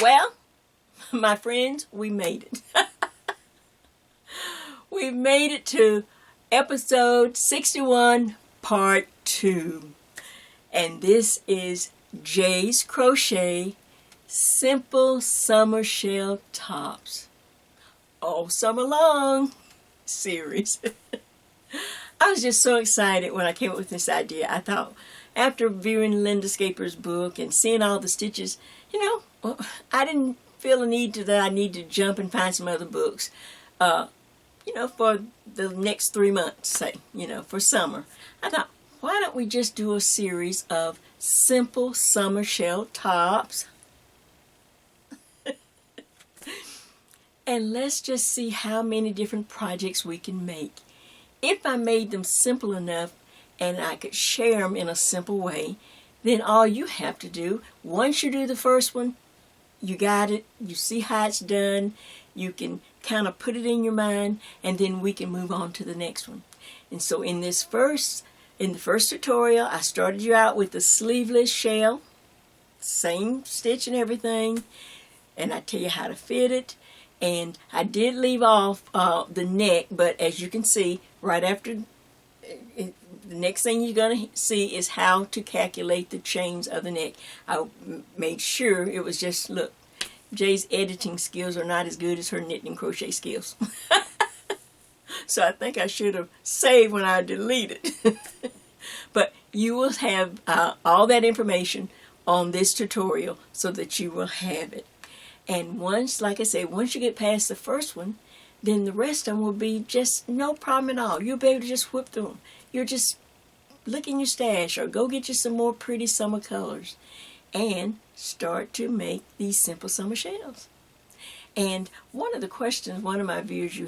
Well, my friends, we made it. We made it to episode 61, part 2. And this is Jay's Crochet Simple Summer Shell Tops. All summer long series. I was just so excited when I came up with this idea. I thought, after viewing Linda Scaper's book and seeing all the stitches, I didn't feel a need that I need to jump and find some other books, for the next 3 months, say, for summer. I thought, why don't we just do a series of simple summer shell tops? And let's just see how many different projects we can make. If I made them simple enough and I could share them in a simple way, then all you have to do, once you do the first one, you got it, you see how it's done, you can kind of put it in your mind, and then we can move on to the next one. And so in the first tutorial, I started you out with the sleeveless shell, same stitch and everything, and I tell you how to fit it. And I did leave off the neck, but as you can see, right after, the next thing you're going to see is how to calculate the chains of the neck. I made sure it was just, look, Jay's editing skills are not as good as her knitting and crochet skills. So I think I should have saved when I deleted. But you will have all that information on this tutorial so that you will have it. And once, like I say, once you get past the first one, then the rest of them will be just no problem at all. You'll be able to just whip through them. You'll just look in your stash or go get you some more pretty summer colors and start to make these simple summer shells. And one of the questions one of my viewers you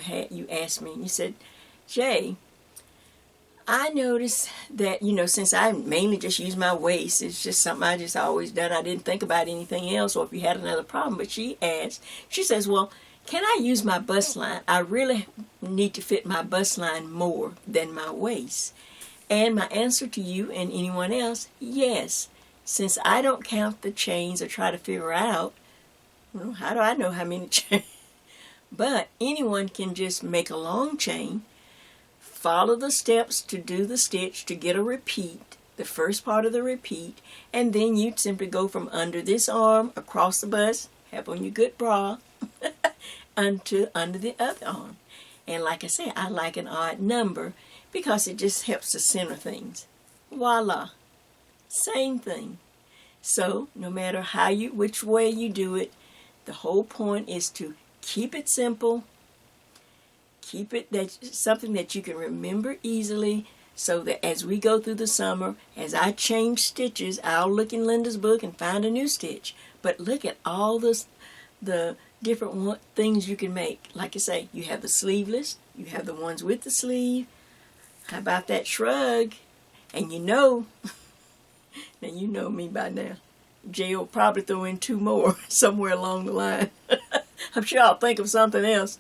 asked me, and you said, Jay, I noticed that, since I mainly just use my waist, it's just something I just always done. I didn't think about anything else or if you had another problem. But she says, well, can I use my bust line? I really need to fit my bust line more than my waist. And my answer to you and anyone else, yes. Since I don't count the chains or try to figure out, how do I know how many chains? But anyone can just make a long chain, follow the steps to do the stitch to get a repeat, the first part of the repeat, and then you simply go from under this arm, across the bust, have on your good bra, under the other arm. And like I say, I like an odd number because it just helps to center things. Voila. Same thing. So no matter which way you do it, the whole point is to keep it simple. Keep it something that you can remember easily so that as we go through the summer, as I change stitches, I'll look in Linda's book and find a new stitch. But look at all the different things you can make. Like I say, you have the sleeveless, you have the ones with the sleeve. How about that shrug? And now you know me by now. Jay will probably throw in 2 more somewhere along the line. I'm sure I'll think of something else.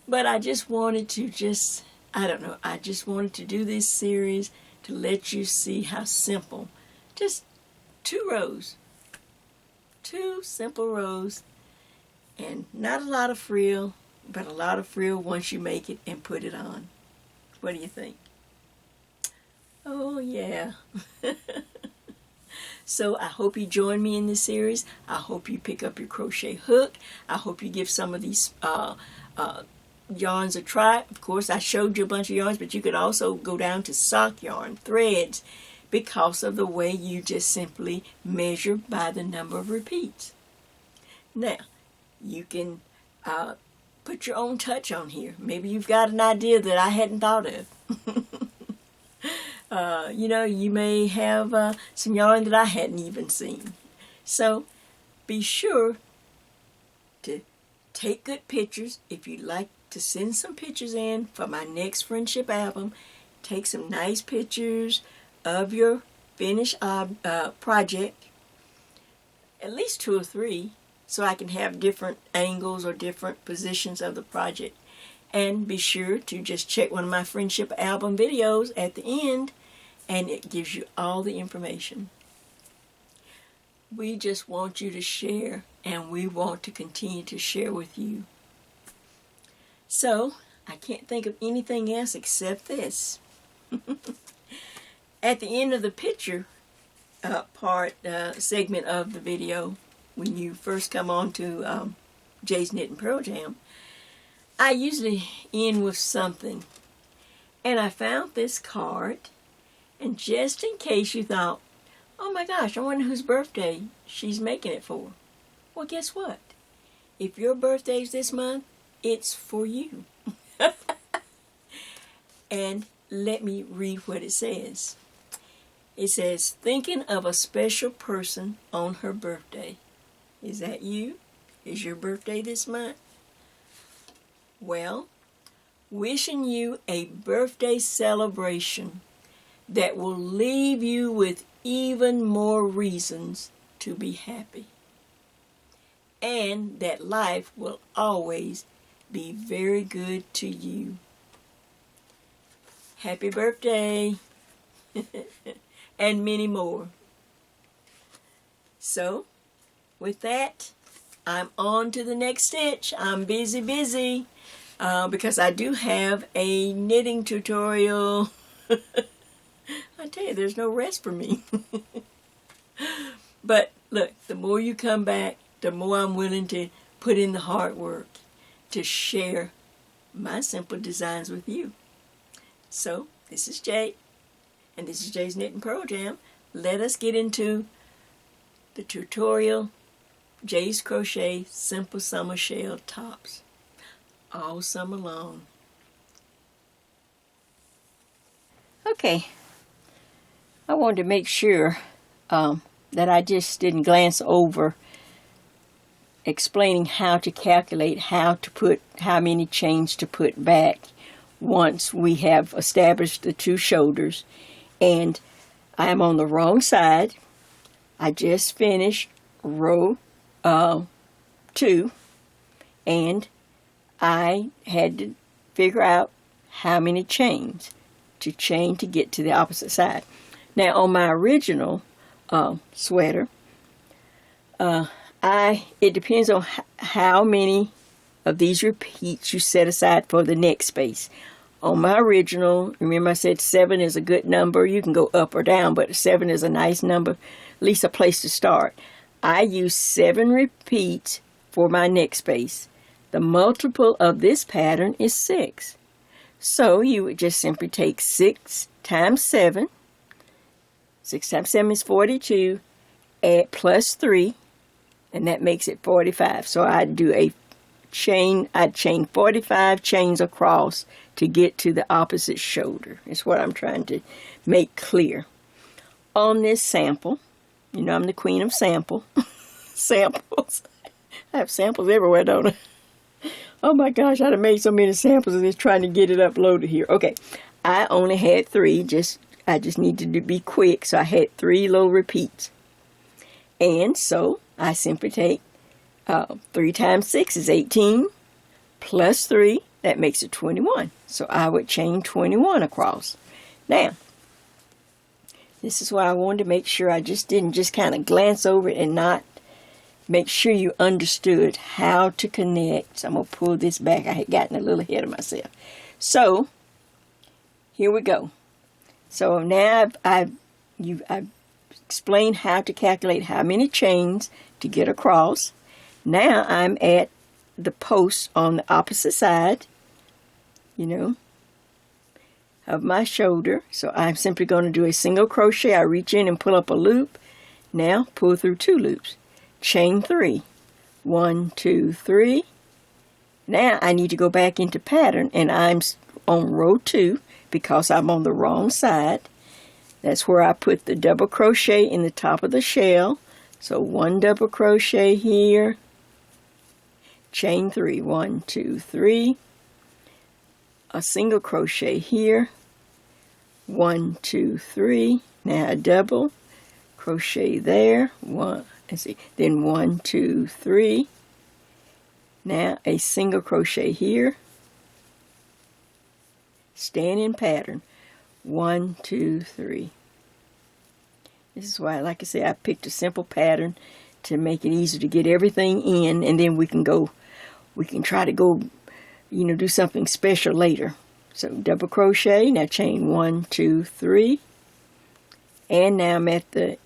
But I just wanted to I just wanted to do this series to let you see how simple. Just 2 rows. 2 simple rows. And not a lot of frill, but a lot of frill once you make it and put it on. What do you think? Oh, yeah. So I hope you join me in this series. I hope you pick up your crochet hook. I hope you give some of these yarns a try. Of course, I showed you a bunch of yarns, but you could also go down to sock yarn, threads, because of the way you just simply measure by the number of repeats. Now, you can put your own touch on here. Maybe you've got an idea that I hadn't thought of. You may have some yarn that I hadn't even seen. So be sure to take good pictures. If you'd like to send some pictures in for my next friendship album, take some nice pictures of your finished project, at least 2 or 3, so I can have different angles or different positions of the project. And be sure to just check one of my friendship album videos at the end, and it gives you all the information. We just want you to share, and we want to continue to share with you. So, I can't think of anything else except this. At the end of the picture segment of the video, when you first come on to Jay's Knit and Purl Jam, I usually end with something. And I found this card, and just in case you thought, oh my gosh, I wonder whose birthday she's making it for. Well, guess what? If your birthday's this month, it's for you. And let me read what it says. It says, thinking of a special person on her birthday. Is that you? Is your birthday this month? Well, wishing you a birthday celebration that will leave you with even more reasons to be happy. And that life will always be very good to you. Happy birthday! And many more. So, with that, I'm on to the next stitch. I'm busy because I do have a knitting tutorial. I tell you, there's no rest for me. But look, the more you come back, the more I'm willing to put in the hard work to share my simple designs with you. So, this is Jay, and this is Jay's Knit and Purl Jam. Let us get into the tutorial, Jay's Crochet Simple Summer Shell Tops, all summer long. Okay, I wanted to make sure that I just didn't glance over explaining how to calculate how many chains to put back once we have established the two shoulders. And I'm on the wrong side. I just finished row 2, and I had to figure out how many chains to chain to get to the opposite side. Now on my original sweater, it depends on how many of these repeats you set aside for the next space. On my original, remember I said 7 is a good number. You can go up or down, but 7 is a nice number, at least a place to start. I use 7 repeats for my next space. The multiple of this pattern is 6. So you would just simply take 6 times 7. 6 times 7 is 42. Add plus 3, and that makes it 45. So I'd chain 45 chains across to get to the opposite shoulder. Is what I'm trying to make clear. On this sample, you know I'm the queen of samples. I have samples everywhere, don't I? Oh my gosh, I'd have made so many samples of this trying to get it uploaded here. Okay, I only had 3. I just needed to be quick, so I had 3 little repeats. And so I simply take 3 times 6 is 18, plus 3, that makes it 21. So I would chain 21 across. Now, this is why I wanted to make sure I didn't just kind of glance over it and not make sure you understood how to connect. So I'm going to pull this back. I had gotten a little ahead of myself. So, here we go. So now I've explained how to calculate how many chains to get across. Now I'm at the post on the opposite side, of my shoulder. So I'm simply going to do a single crochet. I reach in and pull up a loop. Now pull through 2 loops. Chain 3. 1, 2, 3. Now I need to go back into pattern, and I'm on row 2 because I'm on the wrong side. That's where I put the double crochet in the top of the shell. So 1 double crochet here. Chain 3. 1, 2, 3. A single crochet here. 1, 2, 3. Now a double crochet there. Then 1, 2, 3. Now a single crochet here. Stand in pattern. 1, 2, 3. This is why, like I said, I picked a simple pattern to make it easier to get everything in, and then we can try to go, do something special later. So double crochet, now chain 1, 2, 3, and now I'm at the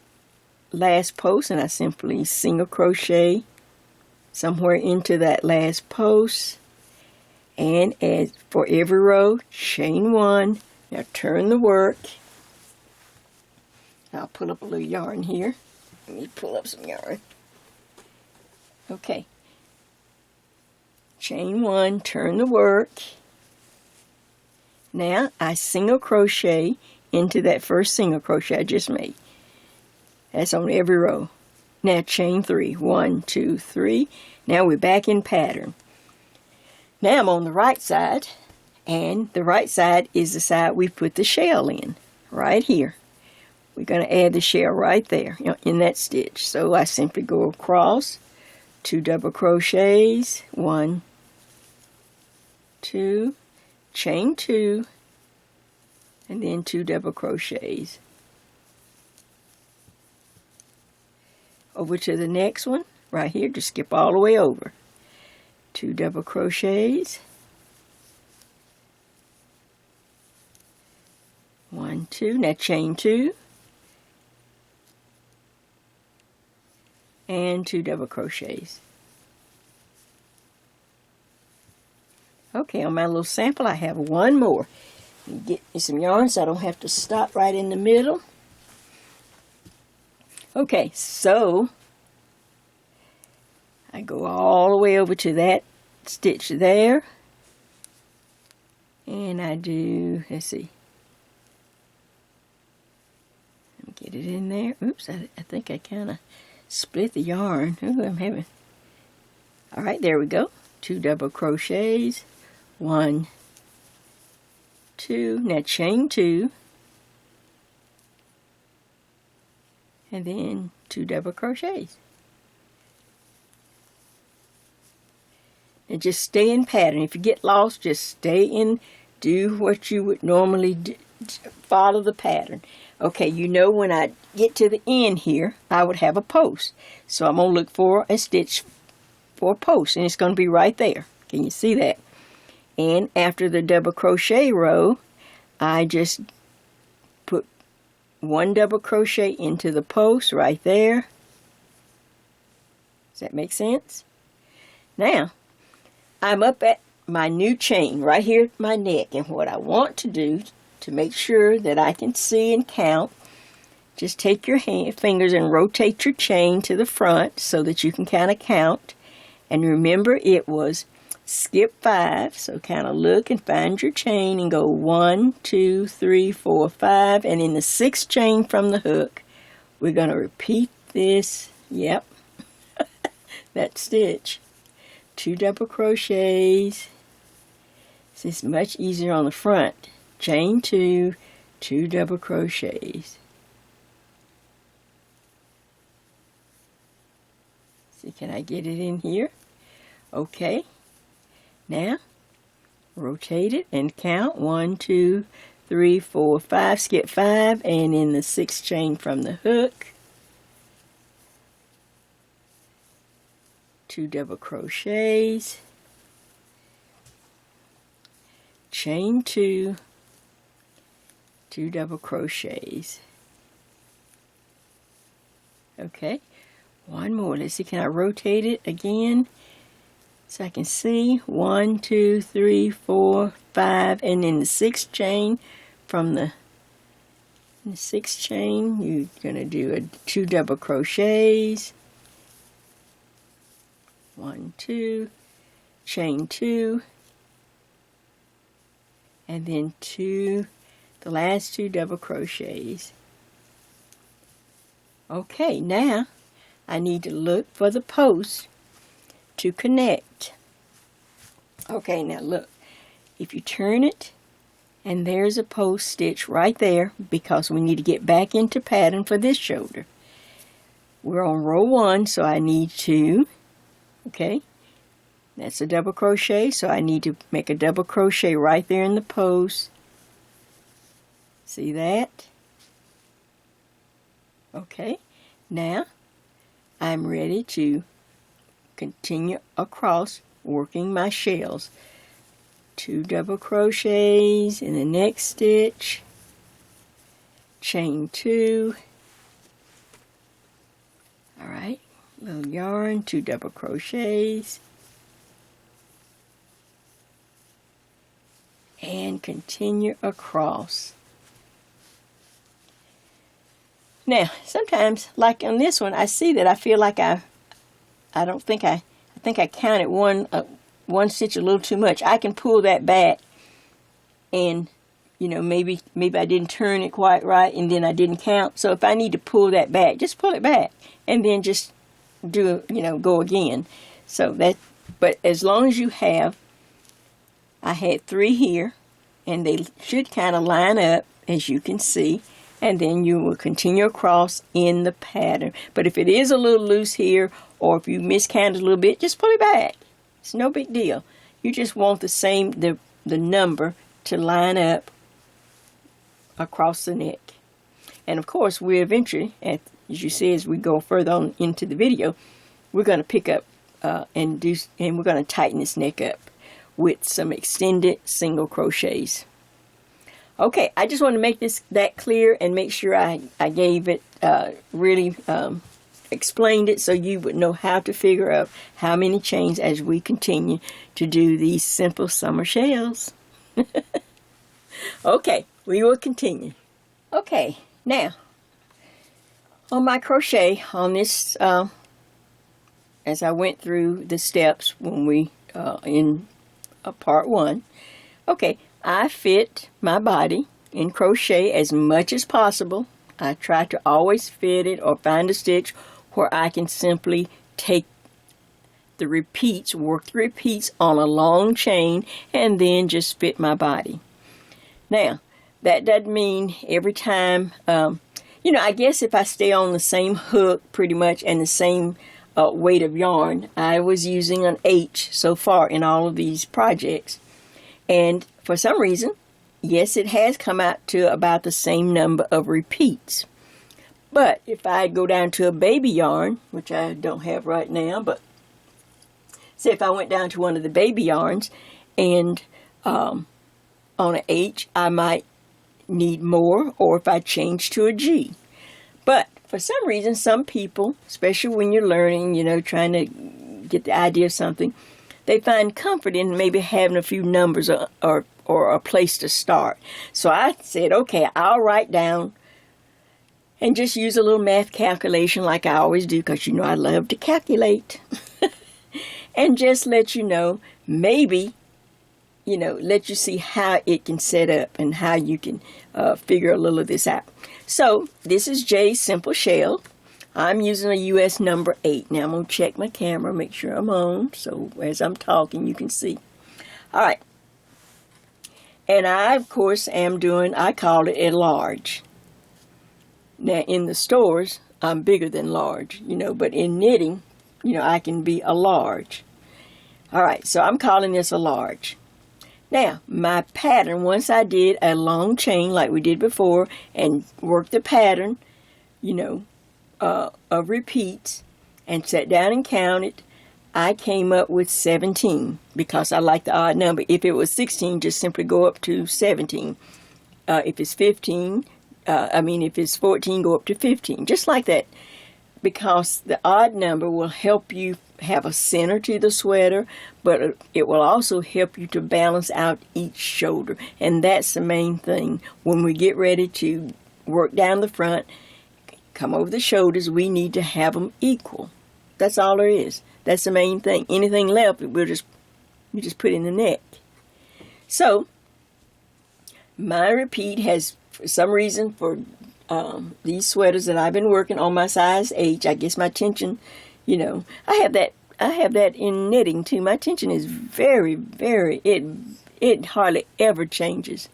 last post, and I simply single crochet somewhere into that last post, and as for every row, chain 1. Now turn the work. I'll pull up a little yarn here. Let me pull up some yarn. Okay. Chain 1, turn the work. Now I single crochet into that first single crochet I just made. That's on every row. Now chain 3, 1, 2, 3. Now we're back in pattern. Now I'm on the right side, and the right side is the side we put the shell in, right here. We're going to add the shell right there in that stitch. So I simply go across, 2 double crochets, 1, 2, chain 2, and then 2 double crochets. Over to the next one, right here, just skip all the way over. 2 double crochets, 1, 2, now chain 2, and 2 double crochets. Okay, on my little sample I have one more. Get me some yarn so I don't have to stop right in the middle. Okay, so I go all the way over to that stitch there, and I do, let's see, let me get it in there. Oops, I think I kind of split the yarn. Ooh, I'm having, all right, there we go. 2 double crochets, 1, 2, now chain 2, and then 2 double crochets. And just stay in pattern. If you get lost, just stay in, do what you would normally do, follow the pattern. Okay, when I get to the end here, I would have a post. So I'm going to look for a stitch for a post, and it's going to be right there. Can you see that? And after the double crochet row, I just put 1 double crochet into the post right there. Does that make sense? Now, I'm up at my new chain right here at my neck, and what I want to do to make sure that I can see and count, just take your fingers and rotate your chain to the front so that you can kind of count. And remember, it was skip 5, so kind of look and find your chain and go 1, 2, 3, 4, 5, and in the 6th chain from the hook, we're going to repeat this, yep, that stitch. 2 double crochets. This is much easier on the front. Chain 2, 2 double crochets. See, can I get it in here? Okay. Now, rotate it and count. 1, 2, 3, 4, 5. Skip 5, and in the 6th chain from the hook, 2 double crochets, chain 2, 2 double crochets. Okay, one more. Let's see, can I rotate it again so I can see? 1, 2, 3, 4, 5, and in the 6th chain from the 6th chain, you're going to do 2 double crochets. 1, 2, chain 2, and then the last 2 double crochets. Okay, now I need to look for the post to connect. Okay, now look, if you turn it, and there's a post stitch right there, because we need to get back into pattern for this shoulder. We're on row 1, so I need to, okay, that's a double crochet, so I need to make a double crochet right there in the post. See that? Okay, now I'm ready to continue across working my shells. 2 double crochets in the next stitch, chain 2, alright, little yarn, 2 double crochets, and continue across. Now, sometimes, like on this one, I see that I feel like I think I counted one stitch a little too much. I can pull that back, and maybe I didn't turn it quite right, and then I didn't count. So if I need to pull that back, just pull it back, and then just do go again. So that, but as long as you have, I had 3 here, and they should kind of line up, as you can see. And then you will continue across in the pattern. But if it is a little loose here, or if you miscounted a little bit, just pull it back. It's no big deal. You just want the number to line up across the neck. And of course, we eventually, as you see, as we go further on into the video, we're going to pick up and we're going to tighten this neck up with some extended single crochets. Okay, I just want to make that clear and make sure I gave it, really explained it so you would know how to figure out how many chains as we continue to do these simple summer shells. Okay, we will continue. Okay, now, on my crochet, on this, as I went through the steps when we, in part 1, okay, I fit my body in crochet as much as possible. I try to always fit it or find a stitch where I can simply take the repeats, work the repeats on a long chain, and then just fit my body. Now, that doesn't mean every time, I guess if I stay on the same hook pretty much and the same weight of yarn, I was using an H so far in all of these projects. And for some reason, yes, it has come out to about the same number of repeats. But if I go down to a baby yarn, which I don't have right now, but say if I went down to one of the baby yarns and on an H, I might need more, or if I change to a G. But for some reason, some people, especially when you're learning, trying to get the idea of something, they find comfort in maybe having a few numbers or a place to start. So I said, okay, I'll write down and just use a little math calculation like I always do, because I love to calculate. And just let you know, maybe, let you see how it can set up and how you can figure a little of this out. So this is Jay's Simple Shell. I'm using a US number 8. Now I'm going to check my camera, make sure I'm on, so as I'm talking you can see. Alright. And I, of course, I call it a large. Now in the stores, I'm bigger than large, but in knitting, I can be a large. Alright, so I'm calling this a large. Now, my pattern, once I did a long chain like we did before and worked the pattern, of repeats and sat down and counted, I came up with 17 because I like the odd number. If it was 16, just simply go up to 17. If it's 15, if it's 14, go up to 15. Just like that, because the odd number will help you have a center to the sweater, but it will also help you to balance out each shoulder. And that's the main thing. When we get ready to work down the front, come over the shoulders, we need to have them equal. That's all there is. That's the main thing. Anything left, you just put in the neck. So, my repeat has, for some reason, for these sweaters that I've been working on my size H, I guess my tension, I have that in knitting too. My tension is very, very, it hardly ever changes.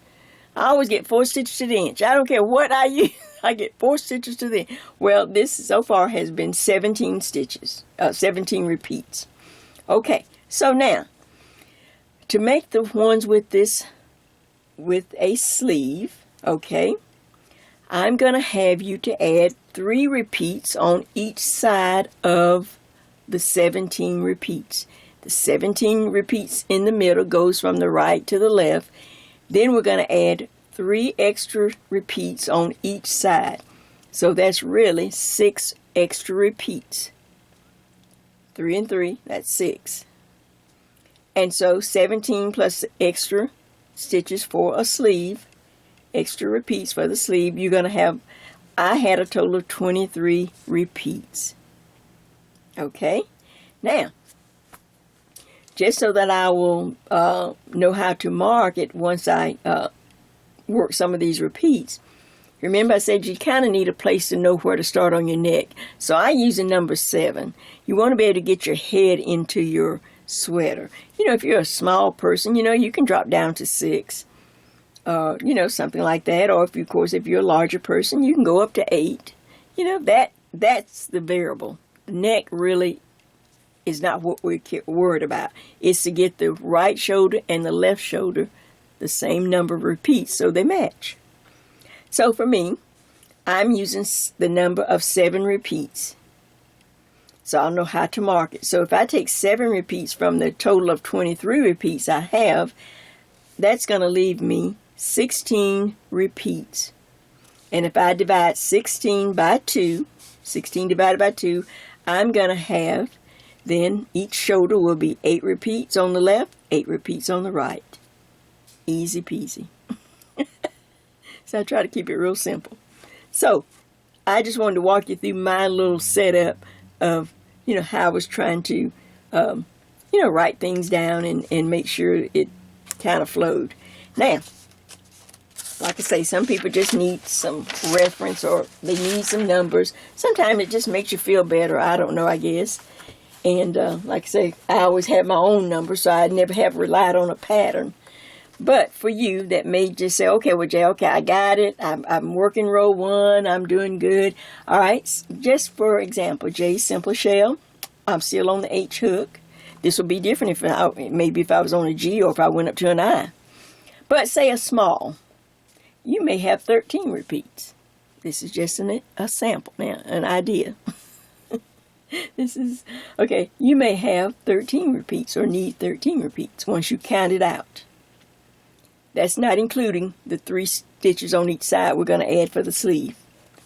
I always get 4 stitches to the inch. I don't care what I use. I get 4 stitches to the inch. Well, this so far has been 17 stitches, 17 repeats. Okay, so now, to make the ones with a sleeve, okay, I'm going to have you to add 3 repeats on each side of the 17 repeats. The 17 repeats in the middle goes from the right to the left. Then we're going to add 3 extra repeats on each side. So that's really 6 extra repeats. 3 and 3, that's 6. And so 17 plus extra stitches for a sleeve, extra repeats for the sleeve, you're going to have, I had a total of 23 repeats. Okay, now, just so that I will know how to mark it once I work some of these repeats. Remember I said you kind of need a place to know where to start on your neck. So I use the number 7. You want to be able to get your head into your sweater. You know, if you're a small person, you know, you can drop down to 6. You know, something like that. Or if you, of course, if you're a larger person, you can go up to 8. You know, that's the variable. The neck really is not what we're worried about. It's to get the right shoulder and the left shoulder the same number of repeats so they match. So for me, I'm using the number of 7 repeats. So I'll know how to mark it. So if I take 7 repeats from the total of 23 repeats I have, that's going to leave me 16 repeats. And if I divide 16 by 2, 16 divided by 2, I'm going to have, then each shoulder will be 8 repeats on the left, 8 repeats on the right. Easy peasy. So I try to keep it real simple. So I just wanted to walk you through my little setup of, you know, how I was trying to, you know, write things down and make sure it kind of flowed. Now, like I say, some people just need some reference or they need some numbers. Sometimes it just makes you feel better. I don't know, I guess. And like I say, I always have my own number, so I never have relied on a pattern. But for you that may just say, okay, well, Jay, okay, I got it. I'm working row 1. I'm doing good. All right, just for example, J simple shell. I'm still on the H hook. This will be different maybe if I was on a G or if I went up to an I. But say a small. You may have 13 repeats. This is just a sample now, an idea. This is, okay, you may have 13 repeats or need 13 repeats once you count it out. That's not including the 3 stitches on each side we're going to add for the sleeve.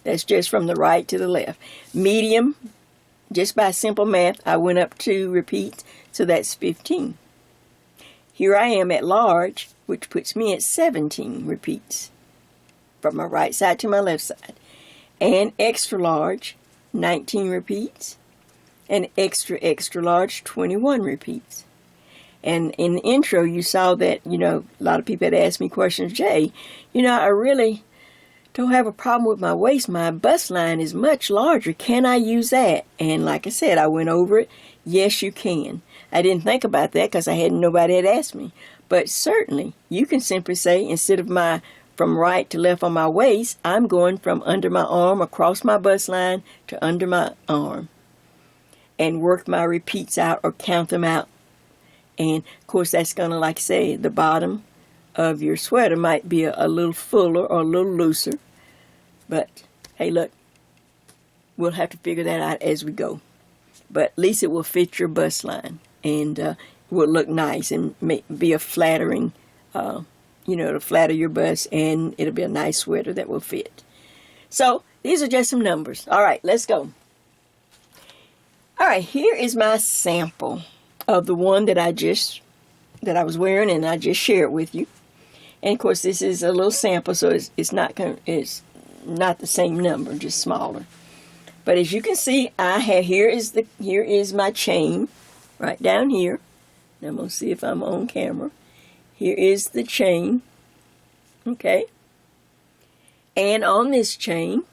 That's just from the right to the left. Medium, just by simple math, I went up 2 repeats, so that's 15. Here I am at large, which puts me at 17 repeats from my right side to my left side. And extra large, 19 repeats. And extra, extra large, 21 repeats. And in the intro, you saw that, you know, a lot of people had asked me questions. Jay, you know, I really don't have a problem with my waist. My bust line is much larger. Can I use that? And like I said, I went over it. Yes, you can. I didn't think about that because nobody had asked me. But certainly, you can simply say, instead of from right to left on my waist, I'm going from under my arm across my bust line to under my arm. And work my repeats out or count them out. And, of course, that's going to, like I say, the bottom of your sweater might be a little fuller or a little looser. But, hey, look, we'll have to figure that out as we go. But at least it will fit your bust line and will look nice and be a flattering, you know, to flatter your bust, and it'll be a nice sweater that will fit. So, these are just some numbers. All right, let's go. All right, here is my sample of the one that I was wearing, and I just shared with you. And of course, this is a little sample, so it's not the same number, just smaller. But as you can see, here is my chain right down here. Now I'm gonna see if I'm on camera. Here is the chain, okay. And on this chain,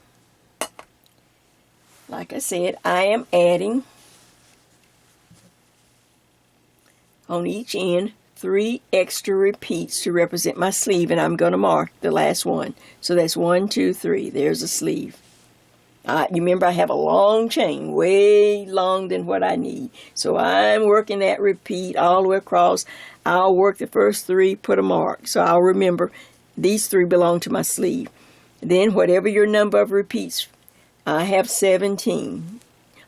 like I said, I am adding on each end 3 extra repeats to represent my sleeve, and I'm going to mark the last one. So that's 1, 2, 3. There's a sleeve. You remember I have a long chain, way long than what I need. So I'm working that repeat all the way across. I'll work the first 3, put a mark. So I'll remember these 3 belong to my sleeve. Then whatever your number of repeats I have 17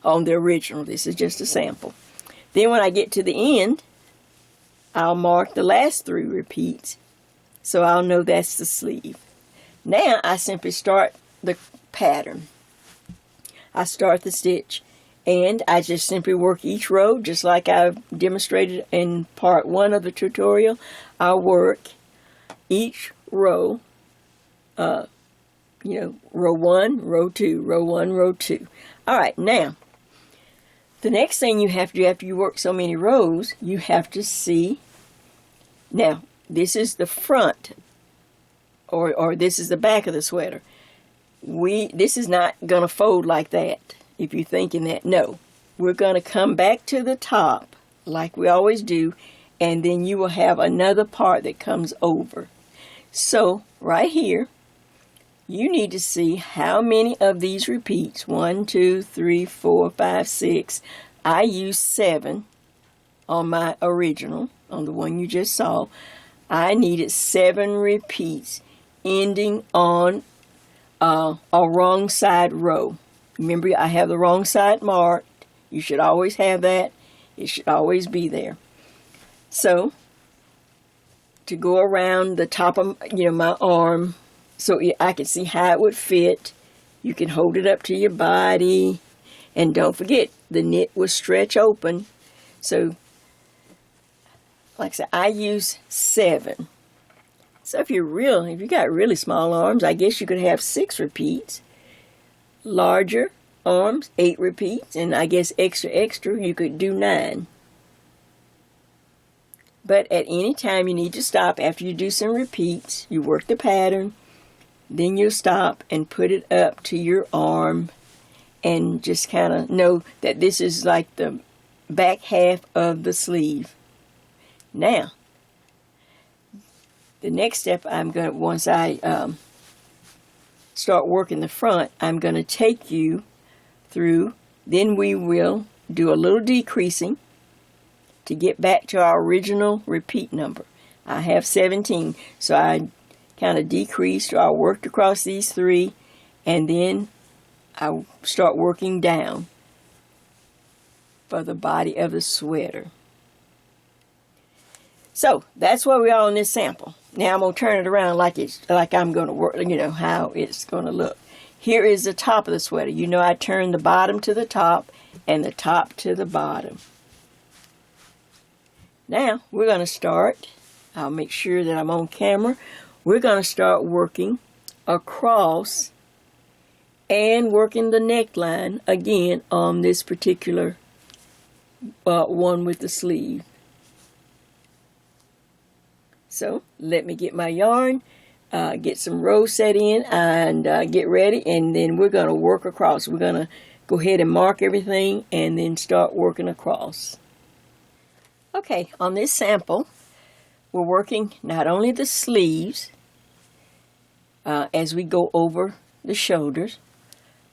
on the original. This is just a sample. Then when I get to the end, I'll mark the last 3 repeats, so I'll know that's the sleeve. Now I simply start the pattern. I start the stitch, and I just simply work each row just like I've demonstrated in part 1 of the tutorial. I'll work each row, row 1, row 2, row 1, row 2. All right, now, the next thing you have to do after you work so many rows, you have to see, now, this is the front, or this is the back of the sweater. This is not going to fold like that, if you're thinking that. No, we're going to come back to the top, like we always do, and then you will have another part that comes over. So, right here, you need to see how many of these repeats. 1, 2, 3, 4, 5, 6. I used 7 on my original, on the one you just saw. I needed 7 repeats ending on a wrong side row. Remember, I have the wrong side marked. You should always have that. It should always be there. So, to go around the top of my arm, so I can see how it would fit. You can hold it up to your body. And don't forget, the knit will stretch open. So, like I said, I use 7. So if you got really small arms, I guess you could have 6 repeats. Larger arms, 8 repeats. And I guess extra, you could do 9. But at any time, you need to stop after you do some repeats. You work the pattern. Then you'll stop and put it up to your arm and just kind of know that this is like the back half of the sleeve. Now, the next step once I start working the front, I'm going to take you through, then we will do a little decreasing to get back to our original repeat number. I have 17, so I kind of decreased, or I worked across these 3, and then I start working down for the body of the sweater. So that's where we are on this sample. Now I'm going to turn it around like I'm going to work, how it's going to look. Here is the top of the sweater. I turn the bottom to the top and the top to the bottom. Now we're going to start. I'll make sure that I'm on camera. We're going to start working across and working the neckline again on this particular one with the sleeve. So let me get my yarn, get some rows set in, and get ready, and then we're going to work across. We're going to go ahead and mark everything and then start working across. Okay, on this sample, we're working not only the sleeves as we go over the shoulders,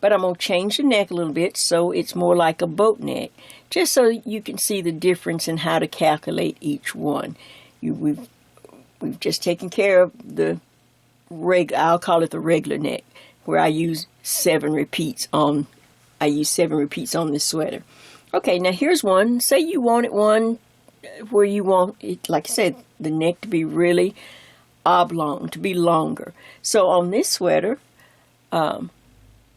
but I'm going to change the neck a little bit so it's more like a boat neck, just so you can see the difference in how to calculate each one. We've just taken care of the I'll call it the regular neck, where I use 7 repeats on this sweater. Okay, now here's one. Say you wanted one where you want it, like I said, the neck to be really oblong, to be longer. So on this sweater, the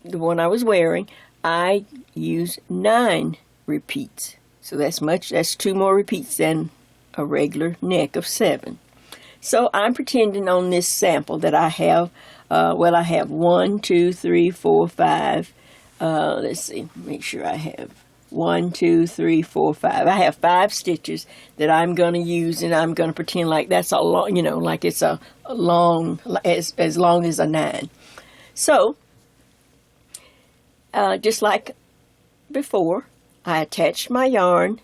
one I was wearing, I use 9 repeats. So that's 2 more repeats than a regular neck of 7. So I'm pretending on this sample that I have, I have 1, 2, 3, 4, 5. Let's see, make sure I have 1, 2, 3, 4, 5. I have 5 stitches that I'm going to use, and I'm going to pretend like that's a long, like it's a long, as long as a 9. So, just like before, I attached my yarn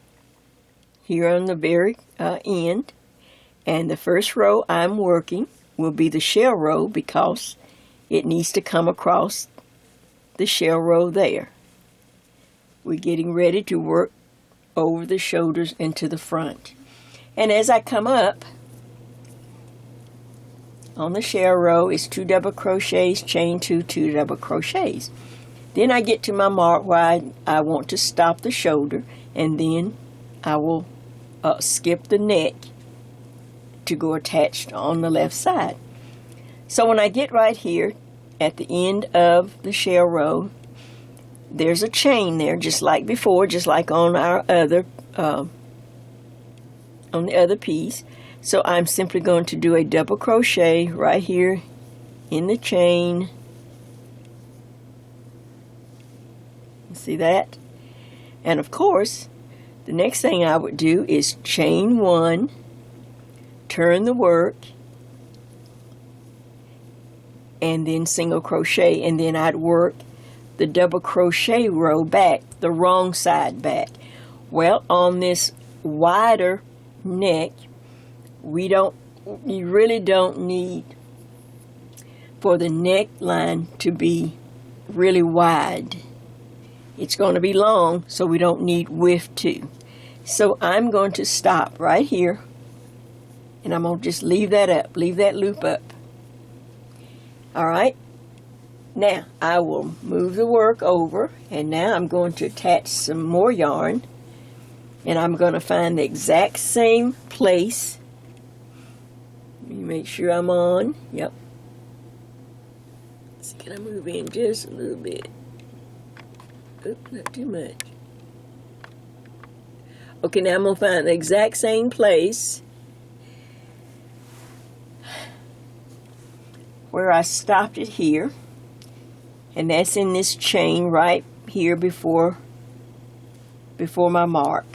here on the very end, and the first row I'm working will be the shell row because it needs to come across the shell row there. We're getting ready to work over the shoulders and to the front. And as I come up on the shell row, it's 2 double crochets, chain 2, 2 double crochets. Then I get to my mark where I want to stop the shoulder, and then I will skip the neck to go attached on the left side. So when I get right here at the end of the shell row, there's a chain there, just like before, just like on our other on the other piece. So I'm simply going to do a double crochet right here in the chain. See that? And of course, the next thing I would do is chain one, turn the work, and then single crochet, and then I'd work the double crochet row back, the wrong side back. Well, on this wider neck, you really don't need for the neckline to be really wide. It's going to be long, so we don't need width too. So I'm going to stop right here, and I'm going to just leave that up, leave that loop up. All right. Now I will move the work over, and now I'm going to attach some more yarn, and I'm going to find the exact same place. Let me make sure I'm on. Yep. So can I move in just a little bit? Oops, not too much. Okay, now I'm going to find the exact same place where I stopped it here. And that's in this chain right here before my mark.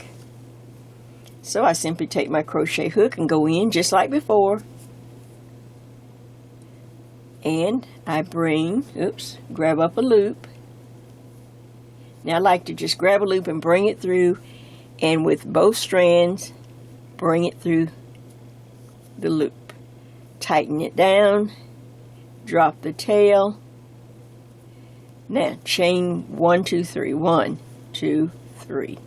So I simply take my crochet hook and go in just like before. And I grab up a loop. Now I like to just grab a loop and bring it through, and with both strands, bring it through the loop. Tighten it down, drop the tail. Now chain 1, 2, 3, 1, 2, 3.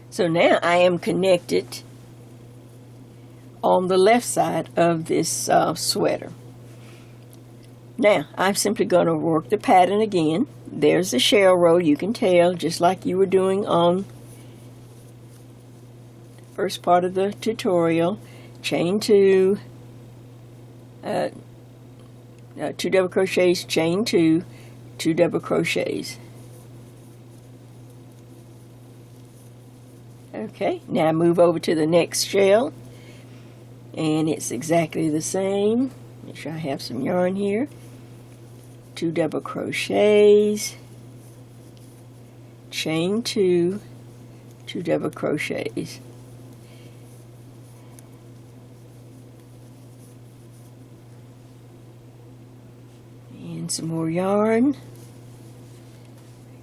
So now I am connected on the left side of this sweater. Now I'm simply going to work the pattern again. There's the shell row, you can tell, just like you were doing on the first part of the tutorial. Chain 2, 2 double crochets, chain 2, 2 double crochets. Okay, now move over to the next shell, and it's exactly the same. Make sure I have some yarn here. 2 double crochets, chain 2, 2 double crochets. And some more yarn.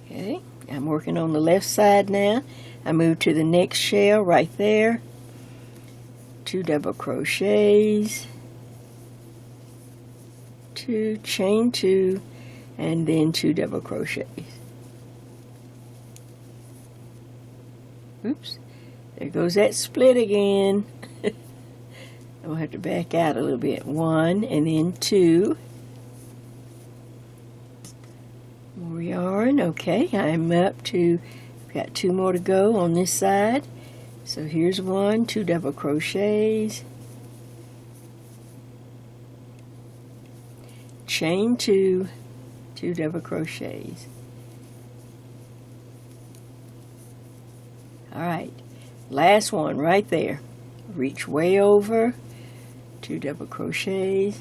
Okay, I'm working on the left side now. I move to the next shell right there. 2 double crochets, 2, chain 2, and then 2 double crochets. Oops, there goes that split again. I'll have to back out a little bit. 1 and then 2. More yarn. Okay, I'm up to, got 2 more to go on this side. So here's 1, 2 double crochets, chain 2, 2 double crochets. All right, last one right there. Reach way over, 2 double crochets.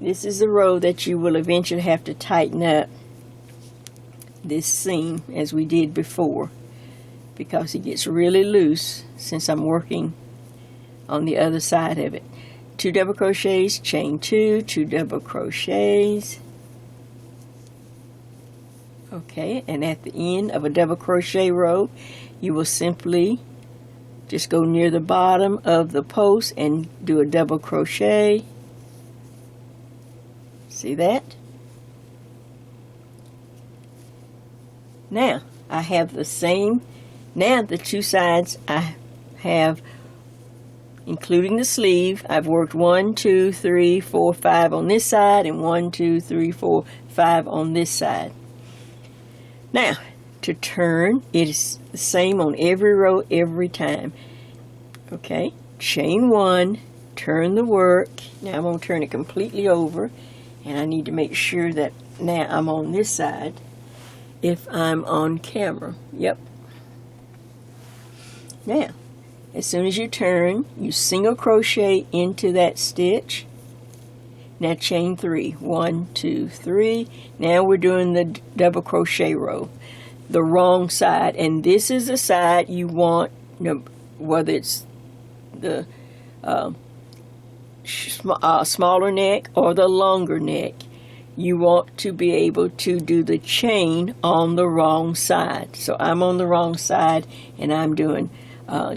This is the row that you will eventually have to tighten up this seam as we did before, because it gets really loose since I'm working on the other side of it. 2 double crochets, chain 2, 2 double crochets. Okay, and at the end of a double crochet row, you will simply just go near the bottom of the post and do a double crochet. See that? Now, I have the same. Now the 2 sides I have, including the sleeve, I've worked 1, 2, 3, 4, 5 on this side, and 1, 2, 3, 4, 5 on this side. Now, to turn, it is the same on every row every time. Okay, chain 1, turn the work. Now I'm going to turn it completely over, and I need to make sure that now I'm on this side if I'm on camera. Yep. Now, as soon as you turn, you single crochet into that stitch. Now chain 3. 1, 2, 3. Now we're doing the double crochet row, the wrong side, and this is the side you want, whether it's the smaller neck or the longer neck. You want to be able to do the chain on the wrong side. So I'm on the wrong side, and I'm doing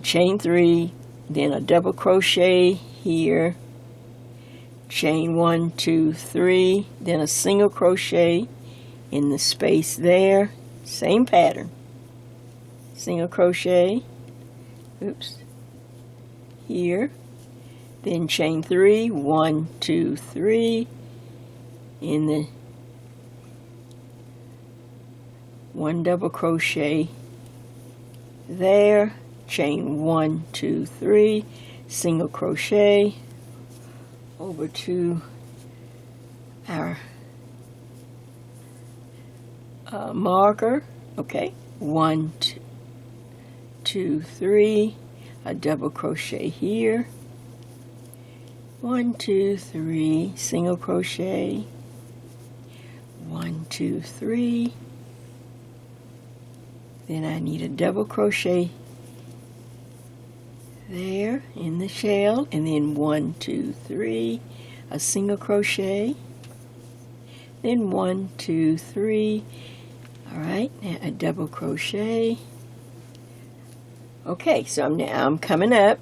chain 3, then a double crochet here, chain 1, 2, 3, then a single crochet in the space there, same pattern, single crochet, oops, here, then chain 3, 1, 2, 3, in the 1 double crochet there, chain 1, 2, 3, single crochet over to our marker. Okay, 1, 2, 3, a double crochet here, 1, 2, 3, single crochet, 1, 2, 3, then I need a double crochet there in the shell, and then 1, 2, 3, a single crochet, then 1, 2, 3, all right, now a double crochet. Okay, so now I'm coming up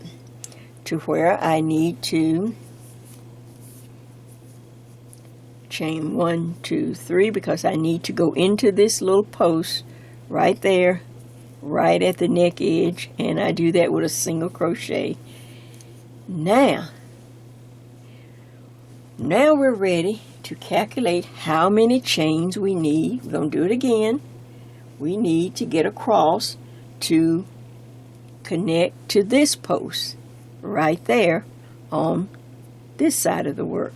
to where I need to chain 1, 2, 3, because I need to go into this little post right there, right at the neck edge, and I do that with a single crochet. Now we're ready to calculate how many chains we need. We're going to do it again. We need to get across to connect to this post right there on this side of the work.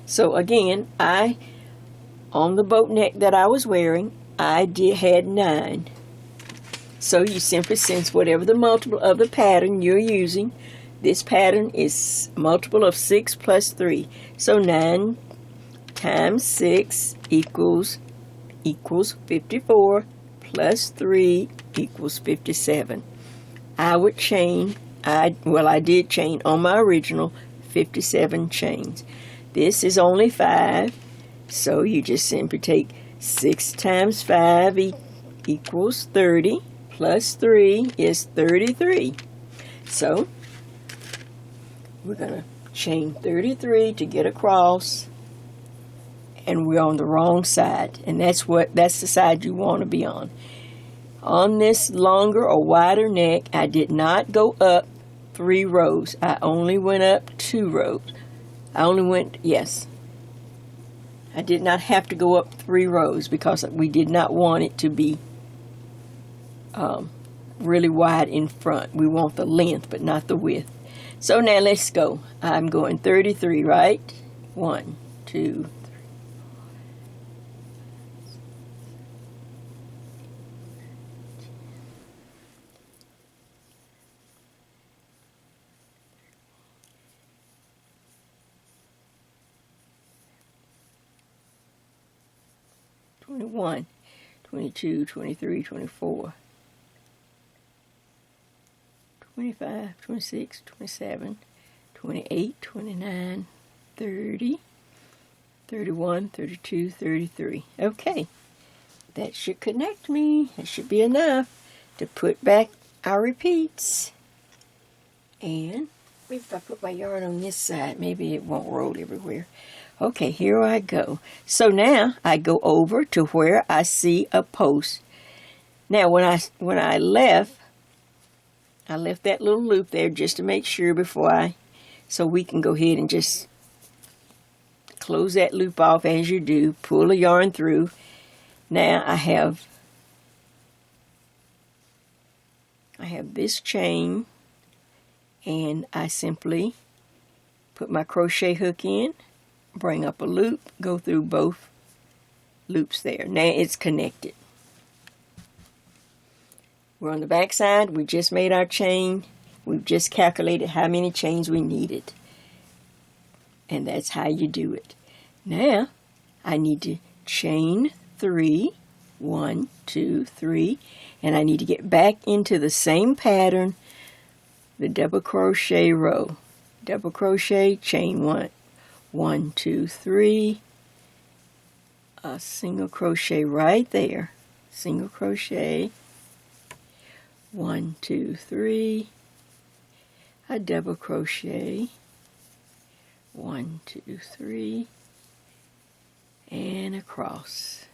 So again, on the boat neck that I was wearing, I had 9. So you simply sense whatever the multiple of the pattern you're using. This pattern is multiple of 6 plus 3. So 9 times 6 equals 54 plus 3 equals 57. I would chain, I did chain on my original 57 chains. This is only 5, so you just simply take 6 times 5 equals 30, plus 3 is 33. So we're going to chain 33 to get across, and we're on the wrong side, and that's the side you want to be on. On this longer or wider neck, I did not go up 3 rows. I only went up 2 rows. I did not have to go up 3 rows because we did not want it to be really wide in front. We want the length, but not the width. So now let's go. I'm going 33, right? 1, 2, 3. 21, 22, 23, 24, 25, 26, 27, 28, 29, 30, 31, 32, 33. Okay, that should connect me. That should be enough to put back our repeats. And if I put my yarn on this side, maybe it won't roll everywhere. Okay, here I go. So now I go over to where I see a post. Now when I left that little loop there just to make sure so we can go ahead and just close that loop off as you do, pull the yarn through. Now I have this chain, and I simply put my crochet hook in, bring up a loop, go through both loops there. Now it's connected. We're on the back side. We just made our chain. We've just calculated how many chains we needed. And that's how you do it. Now, I need to chain 3. 1, 2, 3. And I need to get back into the same pattern, the double crochet row. Double crochet, chain 1. 1, 2, 3. A single crochet right there. Single crochet. 1, 2, 3. A double crochet. 1, 2, 3. And across.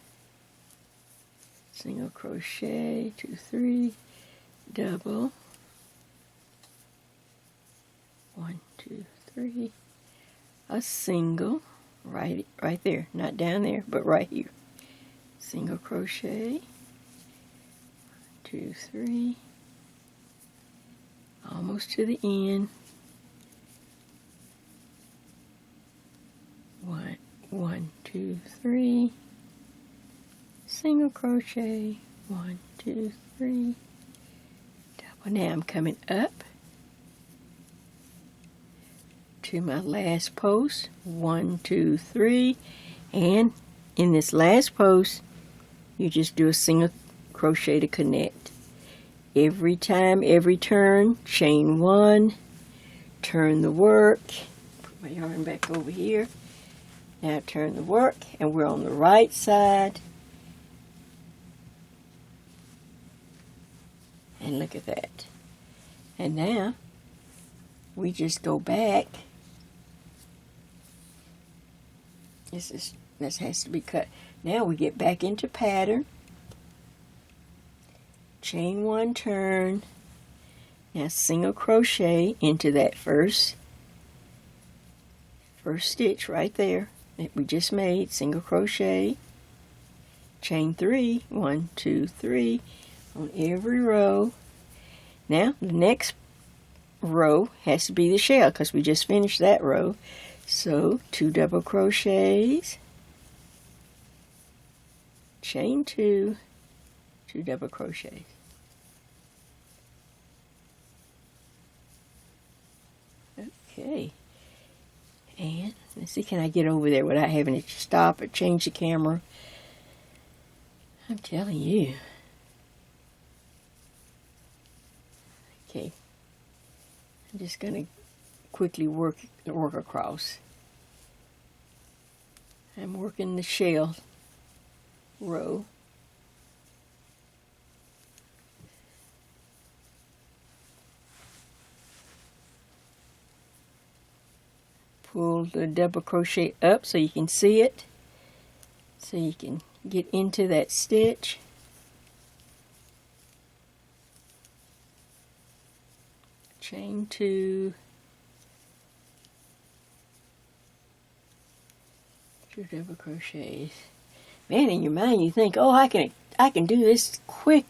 Single crochet, 2, 3, double. 1, 2, 3. A single right there, not down there, but right here. Single crochet, 2, 3. Almost to the end. 1, 2, 3. Single crochet, 1, 2, 3. Double. Now I'm coming up to my last post. 1, 2, 3. And in this last post, you just do a single crochet to connect. Every time, every turn, chain 1, turn the work. Put my yarn back over here. Now turn the work, and we're on the right side. And look at that. And now we just go back. This has to be cut. Now we get back into pattern. Chain 1, turn. Now single crochet into that first stitch right there that we just made. Single crochet. Chain 3. 1, 2, 3 on every row. Now the next row has to be the shell because we just finished that row. So 2 double crochets, chain 2, 2 double crochets. Okay, and let's see, can I get over there without having to stop or change the camera? I'm telling you. Okay, I'm just going to quickly work across. I'm working the shell row. Pull the double crochet up so you can see it, so you can get into that stitch. Chain 2, 2 double crochets. Man, in your mind you think, oh, I can do this quick.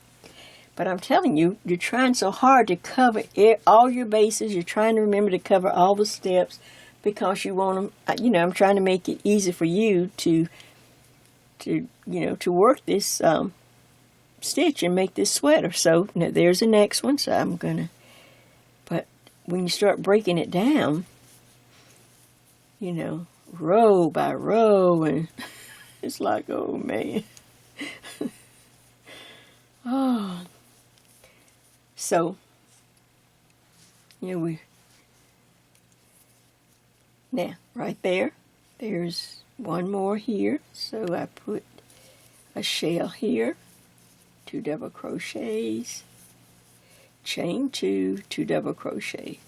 But I'm telling you, you're trying so hard to cover all your bases. You're trying to remember to cover all the steps because you want them, I'm trying to make it easy for you to work this stitch and make this sweater. So now there's the next one. So I'm gonna, but when you start breaking it down, row by row, and it's like, oh man. Oh. So, now, right there's one more here. So I put a shell here, 2 double crochets, chain 2, 2 double crochet.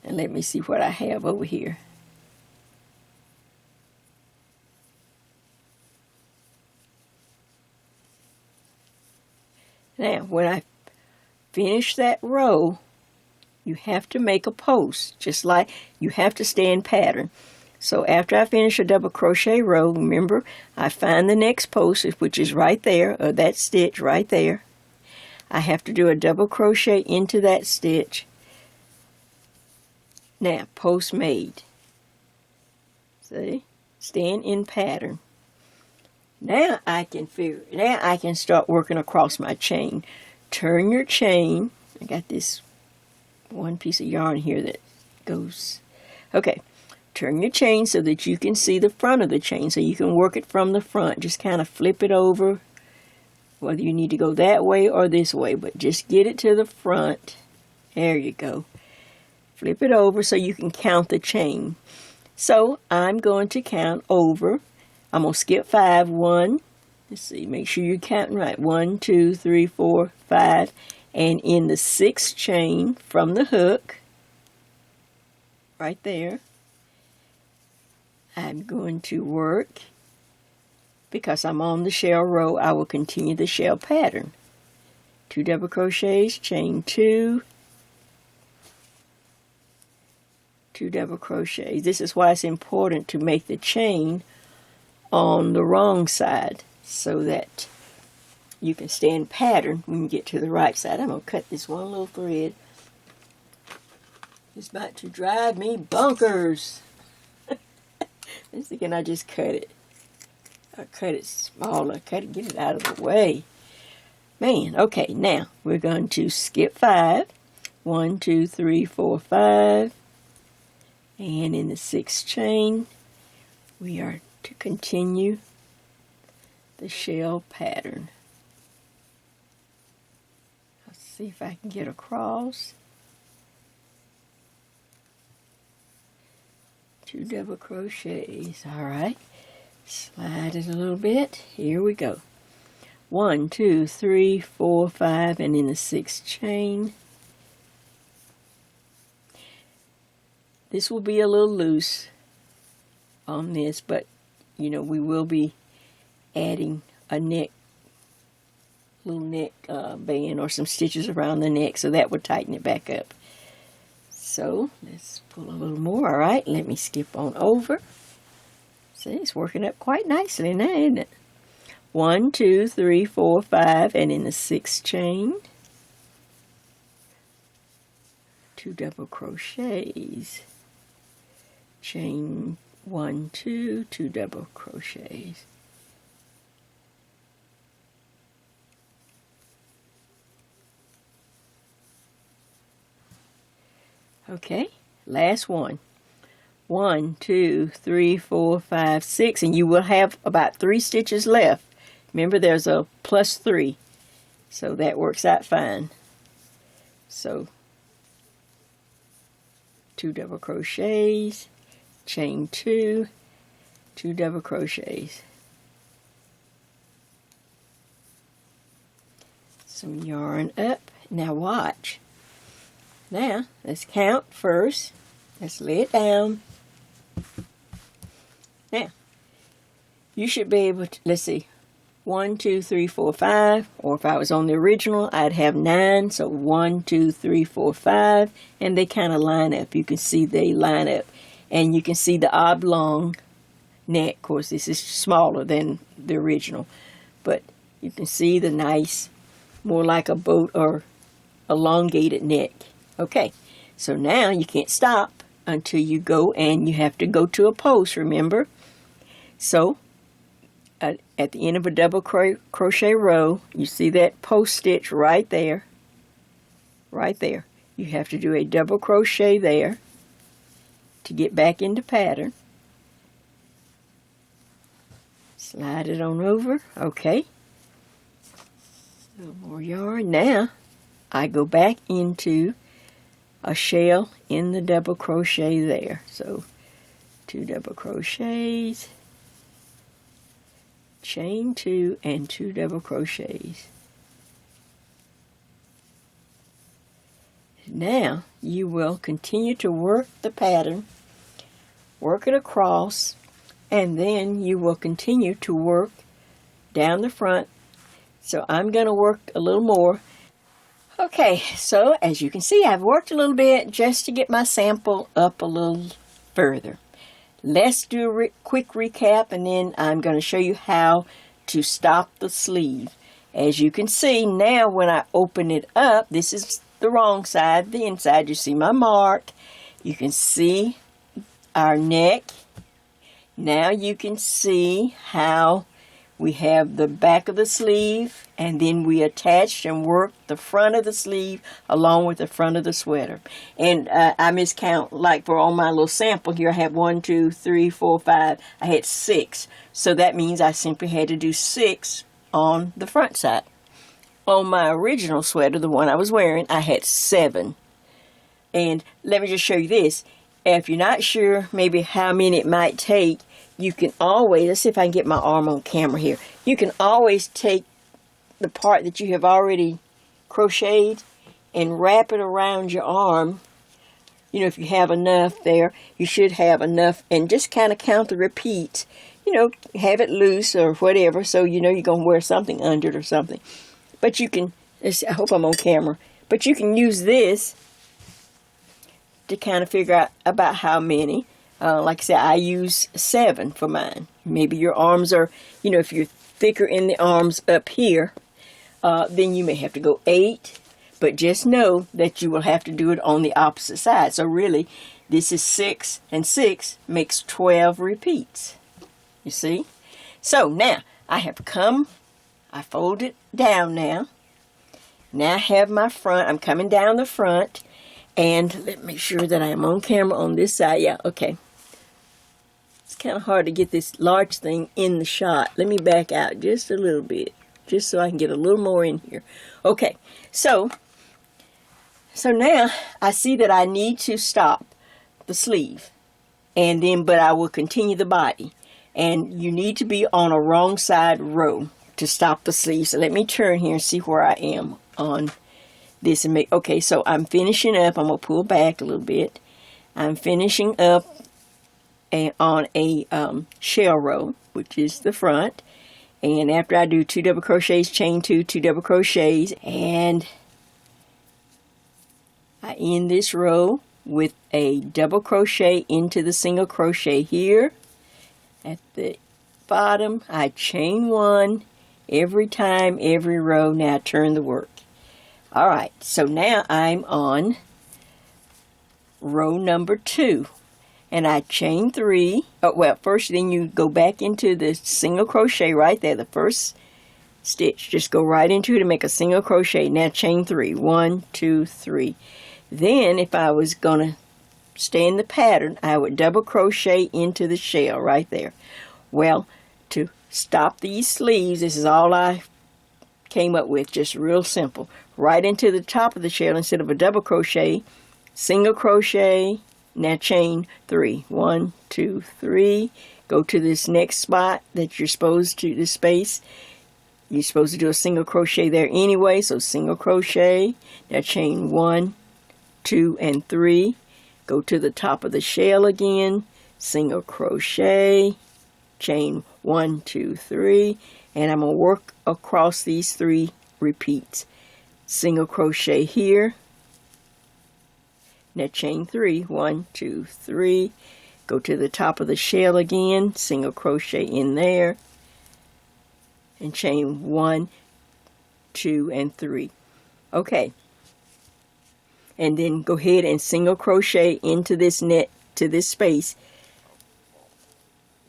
And let me see what I have over here. Now, when I finish that row, you have to make a post, just like you have to stay in pattern. So after I finish a double crochet row, remember, I find the next post, which is right there, or that stitch right there. I have to do a double crochet into that stitch. Now, post made. See? Stand in pattern. Now I can start working across my chain. Turn your chain. I got this one piece of yarn here that goes. Okay. Turn your chain so that you can see the front of the chain, so you can work it from the front. Just kind of flip it over, whether you need to go that way or this way, but just get it to the front. There you go. Flip it over so you can count the chain. So I'm going to count over. I'm going to skip 5. 1, let's see, make sure you're counting right. 1, 2, 3, 4, 5. And in the 6th chain from the hook, right there, I'm going to work, because I'm on the shell row, I will continue the shell pattern. 2 double crochets, chain 2, 2 double crochets. This is why it's important to make the chain on the wrong side so that you can stay in pattern when you get to the right side. I'm going to cut this one little thread. It's about to drive me bonkers. I was thinking I just cut it. I cut it smaller. Cut it, get it out of the way. Man, okay, now we're going to skip 5. 1, 2, 3, 4, 5. And in the 6th chain, we are to continue the shell pattern. Let's see if I can get across. 2 double crochets. All right, slide it a little bit. Here we go. 1, 2, 3, 4, 5, and in the 6th chain. This will be a little loose on this, but you know, we will be adding a little neck band or some stitches around the neck, so that would tighten it back up. So let's pull a little more. All right, let me skip on over. See, it's working up quite nicely now, isn't it? 1, 2, 3, 4, 5, and in the 6th chain, 2 double crochets, chain 1, 2, 2 double crochets. Okay, last one. 1, 2, 3, 4, 5, 6, and you will have about 3 stitches left. Remember, there's a plus 3, so that works out fine. So 2 double crochets, chain 2, 2 double crochets. Some yarn up. Now watch. Now, let's count first. Let's lay it down. Now, you should be able to, let's see, 1, 2, 3, 4, 5, or if I was on the original, I'd have 9, so 1, 2, 3, 4, 5, and they kind of line up. You can see they line up, and you can see the oblong neck. Of course, this is smaller than the original, but you can see the nice, more like a boat or elongated neck. Okay, so now you can't stop until you go, and you have to go to a post, remember? So at the end of a double crochet row, you see that post stitch right there. Right there. You have to do a double crochet there to get back into pattern. Slide it on over. Okay. A little more yarn. Now I go back into a shell in the double crochet there. So 2 double crochets, chain 2, and 2 double crochets. Now you will continue to work the pattern, work it across, and then you will continue to work down the front. So I'm going to work a little more. Okay, so as you can see, I've worked a little bit just to get my sample up a little further. let's do a quick recap, and then I'm going to show you how to stop the sleeve. As you can see now, when I open it up, this is the wrong side, the inside. You see my mark. You can see our neck. Now you can see how we have the back of the sleeve, and then we attached and worked the front of the sleeve along with the front of the sweater. And I miscount, like for on my little sample here, I have 1, 2, 3, 4, 5. I had 6. So that means I simply had to do 6 on the front side. On my original sweater, the one I was wearing, I had 7. And let me just show you this. If you're not sure maybe how many it might take, you can always, let's see if I can get my arm on camera here. You can always take the part that you have already crocheted and wrap it around your arm. You know, if you have enough there, you should have enough, and just kind of count the repeats. You know, have it loose or whatever, so you know you're going to wear something under it or something. But you can, I hope I'm on camera, but you can use this to kind of figure out about how many. Like I said, I use 7 for mine. Maybe your arms are, you know, if you're thicker in the arms up here, then you may have to go 8. But just know that you will have to do it on the opposite side. So really, this is 6, and 6 makes 12 repeats. You see? So now, I fold it down now. Now I have my front. I'm coming down the front. And let me make sure that I am on camera on this side. Yeah, okay. It's kind of hard to get this large thing in the shot. Let me back out just a little bit, just so I can get a little more in here. Okay, so now I see that I need to stop the sleeve, and then, but I will continue the body. And you need to be on a wrong side row to stop the sleeve. So let me turn here and see where I am on this and make, okay, so I'm finishing up. I'm going to pull back a little bit. I'm finishing up on a shell row, which is the front. And after I do 2 double crochets, chain 2, 2 double crochets, and I end this row with a double crochet into the single crochet here. At the bottom, I chain 1 every time, every row. Now turn the work. Alright, so now I'm on row number 2. And I chain 3. Oh, well, first then you go back into the single crochet right there, the first stitch. Just go right into it and make a single crochet. Now chain 3. 1, 2, 3. Then if I was going to stay in the pattern, I would double crochet into the shell right there. Well, to stop these sleeves, this is all I came up with, just real simple. Right into the top of the shell, instead of a double crochet, single crochet, now chain 3. 1, 2, 3. Go to this next spot that you're supposed to, this space. You're supposed to do a single crochet there anyway, so single crochet, now chain 1, 2, and 3. Go to the top of the shell again, single crochet, chain 1, 2, 3, and I'm going to work across these 3 repeats. Single crochet here, now chain 3, 1, 2, 3, go to the top of the shell again, single crochet in there, and chain 1, 2, and 3. Okay. And then go ahead and single crochet into this net, to this space.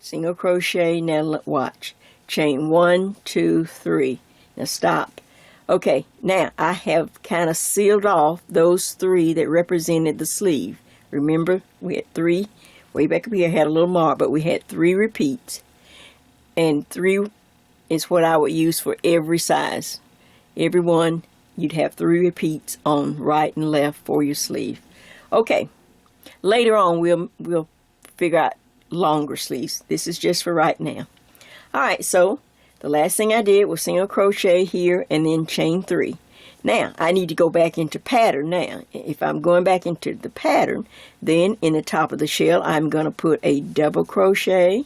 Single crochet, now watch. Chain 1, 2, 3. Now stop. Okay, now I have kind of sealed off those 3 that represented the sleeve. Remember, we had 3, way back up here, I had a little mark, but we had 3 repeats. And 3 is what I would use for every size. Every one, you'd have 3 repeats on right and left for your sleeve. Okay, later on we'll figure out longer sleeves. This is just for right now. Alright, so the last thing I did was single crochet here and then chain 3. Now I need to go back into pattern now. If I'm going back into the pattern, then in the top of the shell I'm going to put a double crochet.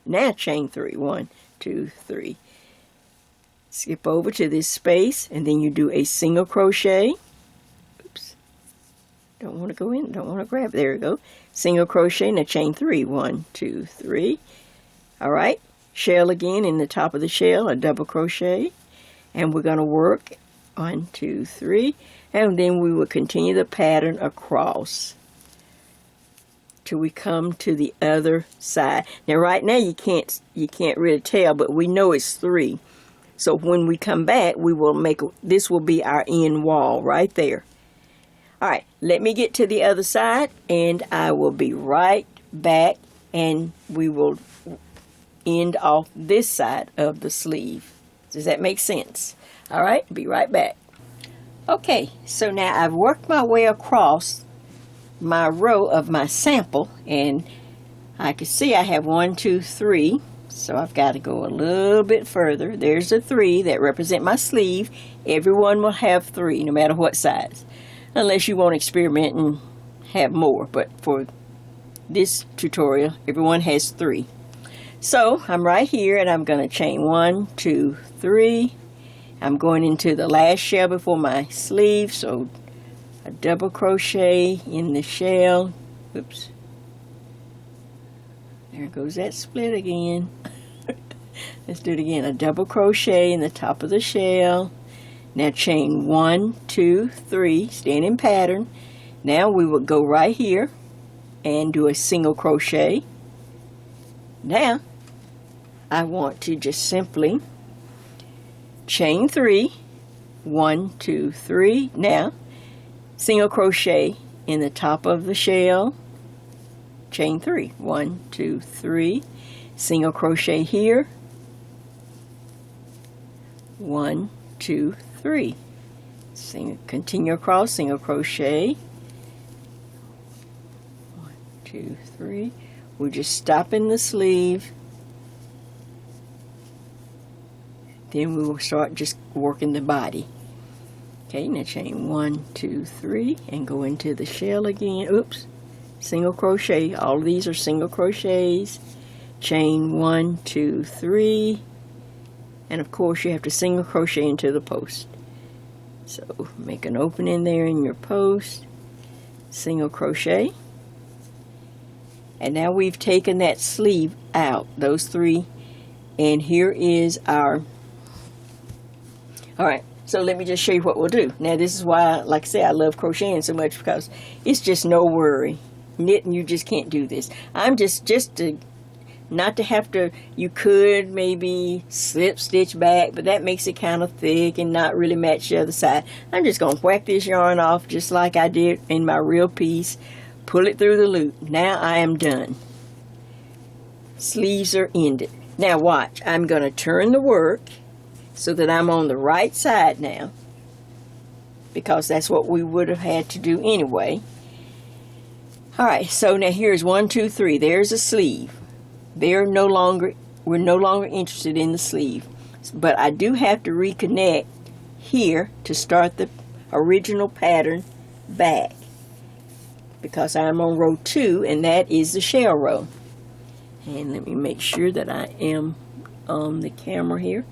Now chain 3. 1, 2, 3. Skip over to this space and then you do a single crochet. Oops. don't want to go in, don't want to grab. There we go. Single crochet, now chain 3. 1, 2, 3. All right, shell again in the top of the shell, a double crochet, and we're going to work 1, 2, 3, and then we will continue the pattern across till we come to the other side. Now right now you can't really tell, but we know it's 3. So when we come back, we will make, this will be our end wall right there. All right, let me get to the other side and I will be right back, and we will end off this side of the sleeve. Does that make sense? All right, be right back. Okay, so now I've worked my way across my row of my sample, and I can see I have 1, 2, 3. So I've got to go a little bit further. There's a 3 that represent my sleeve. Everyone will have 3, no matter what size, unless you want to experiment and have more. But for this tutorial, everyone has 3. So I'm right here, and I'm going to chain 1, 2, 3. I'm going into the last shell before my sleeve, so a double crochet in the shell. Oops. There goes that split again. Let's do it again. A double crochet in the top of the shell. Now chain 1, 2, 3, staying in pattern. Now we will go right here and do a single crochet. Now I want to just simply chain 3, 1, 2, 3. Now single crochet in the top of the shell, chain 3, 1, 2, 3, single crochet here, 1, 2, 3, continue across, single crochet, 1, 2, 3. We're just stopping the sleeve. Then we will start just working the body. Okay, now chain 1, 2, 3, and go into the shell again. Oops, single crochet. All of these are single crochets. Chain 1, 2, 3, and of course you have to single crochet into the post. So make an opening there in your post, single crochet, and now we've taken that sleeve out, those 3, and here is our. All right, so let me just show you what we'll do. Now this is why, like I say, I love crocheting so much, because it's just no worry. Knitting, you just can't do this. I'm just to, not to have to, you could maybe slip stitch back, but that makes it kind of thick and not really match the other side. I'm just going to whack this yarn off just like I did in my real piece, pull it through the loop. Now I am done. Sleeves are ended. Now watch, I'm going to turn the work so that I'm on the right side now, because that's what we would have had to do anyway. Alright, so now here's 1, 2, 3. There's a sleeve. We're no longer interested in the sleeve. But I do have to reconnect here to start the original pattern back, because I'm on row 2, and that is the shell row. And let me make sure that I am on the camera here.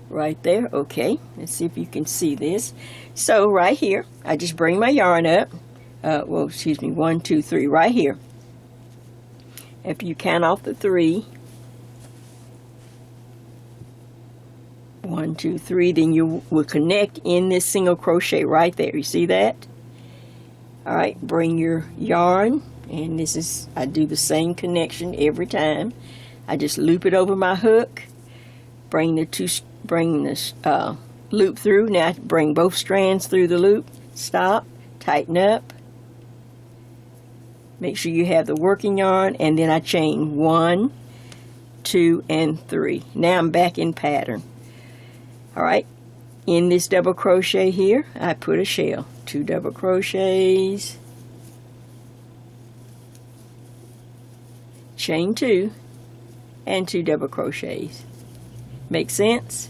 Right there. Okay, let's see if you can see this. So right here, I just bring my yarn up. Well, excuse me, 1, 2, 3, right here. After you count off the 3, 1, 2, 3, then you will connect in this single crochet right there. You see that? All right, bring your yarn, and this is, I do the same connection every time. I just loop it over my hook, bring this loop through. Now bring both strands through the loop, stop, tighten up, make sure you have the working yarn, and then I chain 1, 2, and 3. Now I'm back in pattern. Alright, in this double crochet here, I put a shell, 2 double crochets, chain 2, and 2 double crochets. Make sense?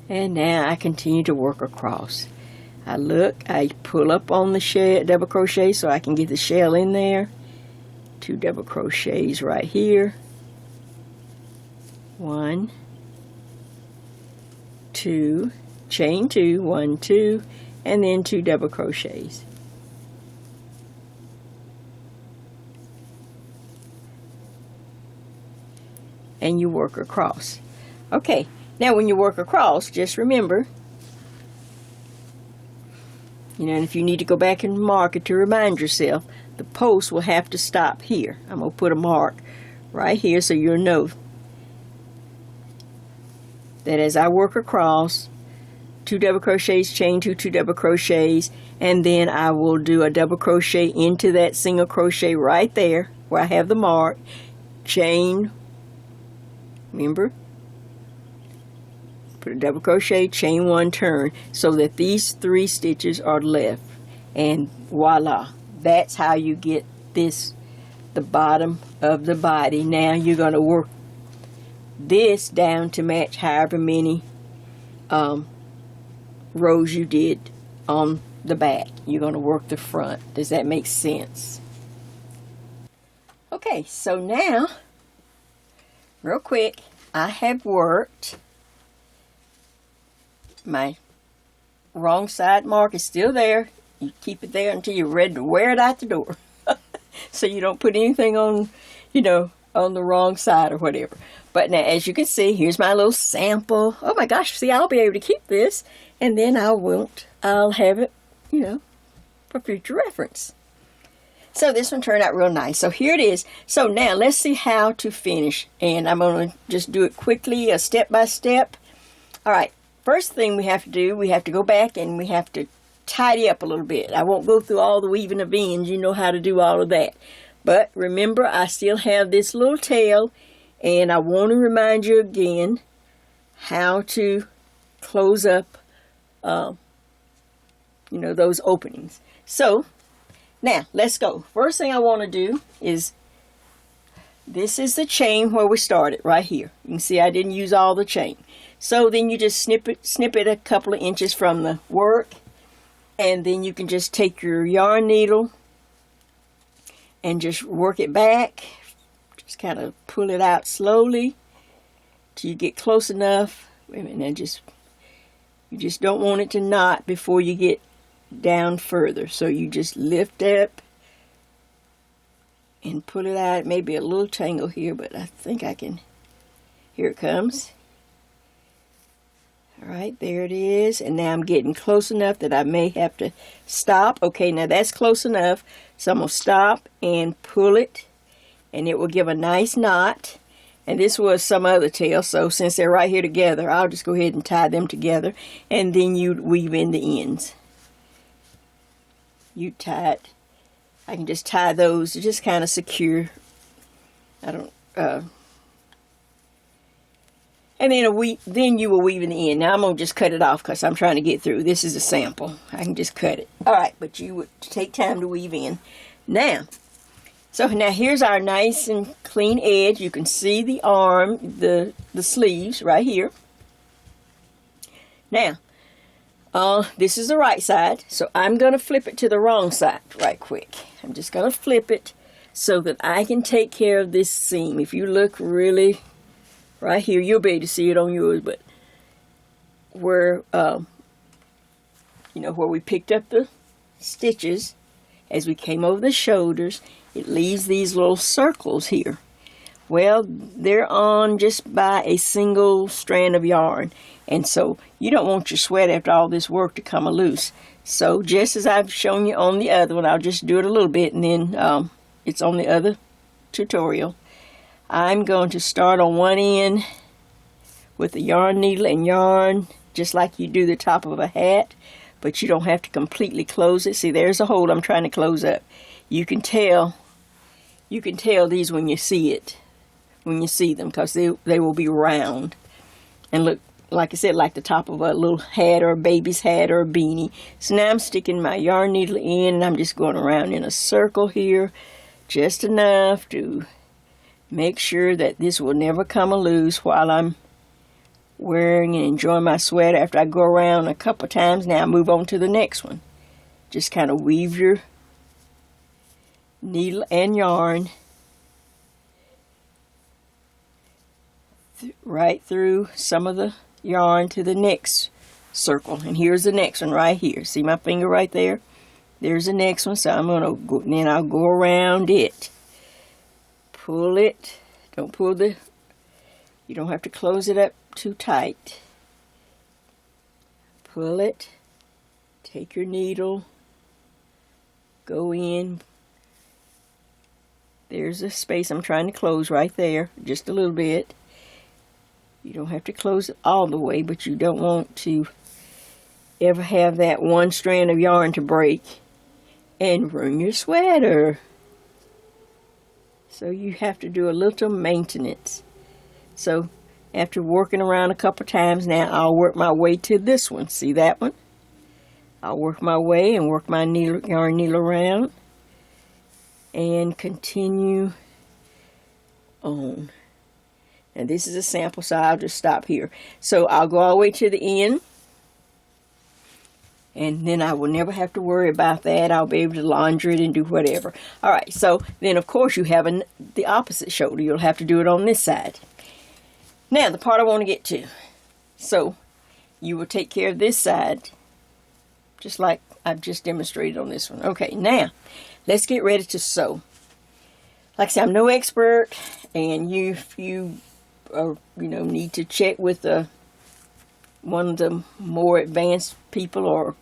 And now I continue to work across. I pull up on the shell, double crochet, so I can get the shell in there. 2 double crochets right here. 1, 2, chain 2, 1, 2, and then 2 double crochets. And you work across. Okay, now when you work across, just remember, and if you need to go back and mark it to remind yourself, the post will have to stop here. I'm going to put a mark right here so you'll know that as I work across, 2 double crochets, chain 2, 2 double crochets, and then I will do a double crochet into that single crochet right there where I have the mark, chain, remember, put a double crochet, chain 1, turn, so that these 3 stitches are left, and voila, that's how you get this, the bottom of the body. Now you're going to work this down to match however many rows you did on the back. You're going to work the front. Does that make sense? Okay, so now real quick, I have worked, my wrong side mark is still there. You keep it there until you're ready to wear it out the door. So you don't put anything on, on the wrong side or whatever. But now, as you can see, here's my little sample. Oh my gosh, see, I'll be able to keep this, and then I'll have it, for future reference. So this one turned out real nice. So here it is. So now let's see how to finish. And I'm going to just do it quickly, step by step. All right, first thing we have to do, we have to go back and we have to tidy up a little bit. I won't go through all the weaving of ends. You know how to do all of that. But remember, I still have this little tail, and I want to remind you again how to close up, those openings. So now let's go. First thing I want to do is, this is the chain where we started right here. You can see I didn't use all the chain. So then you just snip it a couple of inches from the work, and then you can just take your yarn needle and just work it back. Just kind of pull it out slowly till you get close enough. Wait a minute, you just don't want it to knot before you get down further. So you just lift up and pull it out. Maybe a little tangle here, but I think I can. Here it comes. All right, there it is. And now I'm getting close enough that I may have to stop. Okay, now that's close enough. So I'm going to stop and pull it, and it will give a nice knot. And this was some other tail, so since they're right here together, I'll just go ahead and tie them together, and then you weave in the ends. You tie it. I can just tie those to just kind of secure. And then you will weave in the end. Now I'm going to just cut it off because I'm trying to get through. This is a sample. I can just cut it. All right, but you would take time to weave in. Now here's our nice and clean edge. You can see the arm, the sleeves right here. Now, this is the right side, so I'm going to flip it to the wrong side right quick. I'm just going to flip it so that I can take care of this seam. If you look really right here, you'll be able to see it on yours, but where, where we picked up the stitches as we came over the shoulders, it leaves these little circles here. Well, they're on just by a single strand of yarn, and so you don't want your sweat after all this work to come loose. So just as I've shown you on the other one, I'll just do it a little bit, and then it's on the other tutorial. I'm going to start on one end with the yarn needle and yarn, just like you do the top of a hat, but you don't have to completely close it. See, there's a hole I'm trying to close up. You can tell these when you see them, because they will be round and look, like I said, like the top of a little hat or a baby's hat or a beanie. So now I'm sticking my yarn needle in, and I'm just going around in a circle here, just enough to make sure that this will never come loose while I'm wearing and enjoying my sweater. After I go around a couple times, now I move on to the next one. Just kind of weave your needle and yarn right through some of the yarn to the next circle. And here's the next one right here. See my finger right there? There's the next one. So I'm going to go, then I'll go around it. Pull it. Don't pull the, you don't have to close it up too tight. Pull it. Take your needle. Go in. There's a space I'm trying to close right there. Just a little bit. You don't have to close it all the way, but you don't want to ever have that one strand of yarn to break and ruin your sweater. So you have to do a little maintenance. So after working around a couple times now, I'll work my way to this one. See that one? I'll work my way and work my yarn needle around and continue on. And this is a sample, so I'll just stop here. So I'll go all the way to the end, and then I will never have to worry about that. I'll be able to launder it and do whatever. All right, so then of course you have the opposite shoulder. You'll have to do it on this side. Now the part I want to get to. So you will take care of this side, just like I've just demonstrated on this one. Okay, now let's get ready to sew. Like I said, I'm no expert, and you need to check with one of the more advanced people or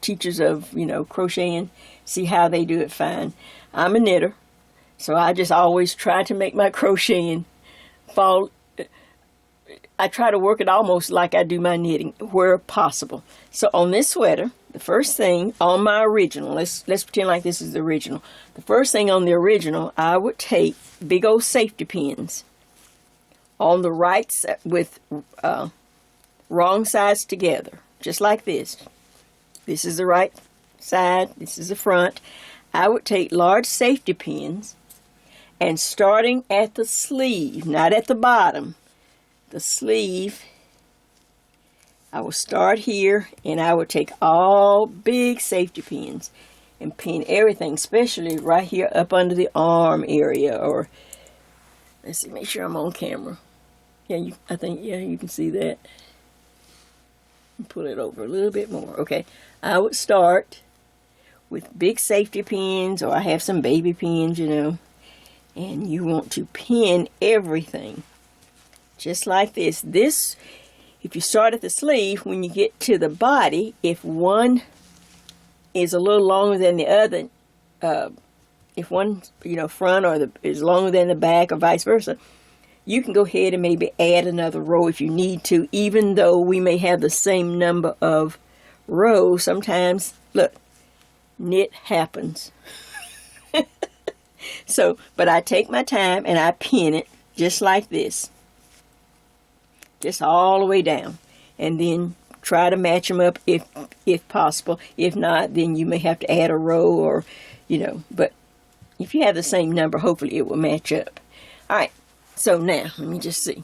teachers of crocheting, see how they do it fine. I'm a knitter, so I just always try to make my crocheting fall. I try to work it almost like I do my knitting where possible. So on this sweater, the first thing on my original, let's pretend like this is the original. The first thing on the original, I would take big old safety pins on the right side with wrong sides together, just like this. This is the right side, this is the front. I would take large safety pins and starting at the sleeve, not at the bottom, the sleeve, I will start here and I will take all big safety pins and pin everything, especially right here up under the arm area, or let's see, make sure I'm on camera. Yeah, I think you can see that. Pull it over a little bit more. Okay, I would start with big safety pins, or I have some baby pins, and you want to pin everything just like this. If you start at the sleeve, when you get to the body, if one is a little longer than the other, if one front or is longer than the back, or vice versa, you can go ahead and maybe add another row if you need to, even though we may have the same number of rows. Sometimes, look, knit happens. But I take my time and I pin it just like this. Just all the way down. And then try to match them up if possible. If not, then you may have to add a row, or, but if you have the same number, hopefully it will match up. All right. So now, let me just see.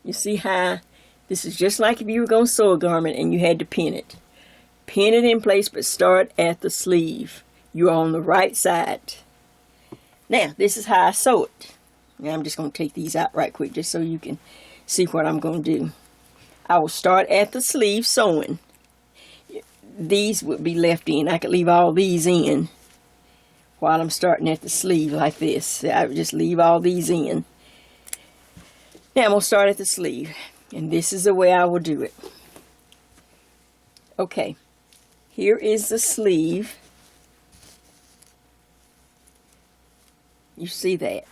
You see how this is just like if you were going to sew a garment and you had to pin it. Pin it in place, but start at the sleeve. You're on the right side. Now, this is how I sew it. Now, I'm just going to take these out right quick just so you can see what I'm going to do. I will start at the sleeve sewing. These would be left in. I could leave all these in while I'm starting at the sleeve like this. I would just leave all these in. Now I'm going to start at the sleeve, and this is the way I will do it. Okay, here is the sleeve. You see that?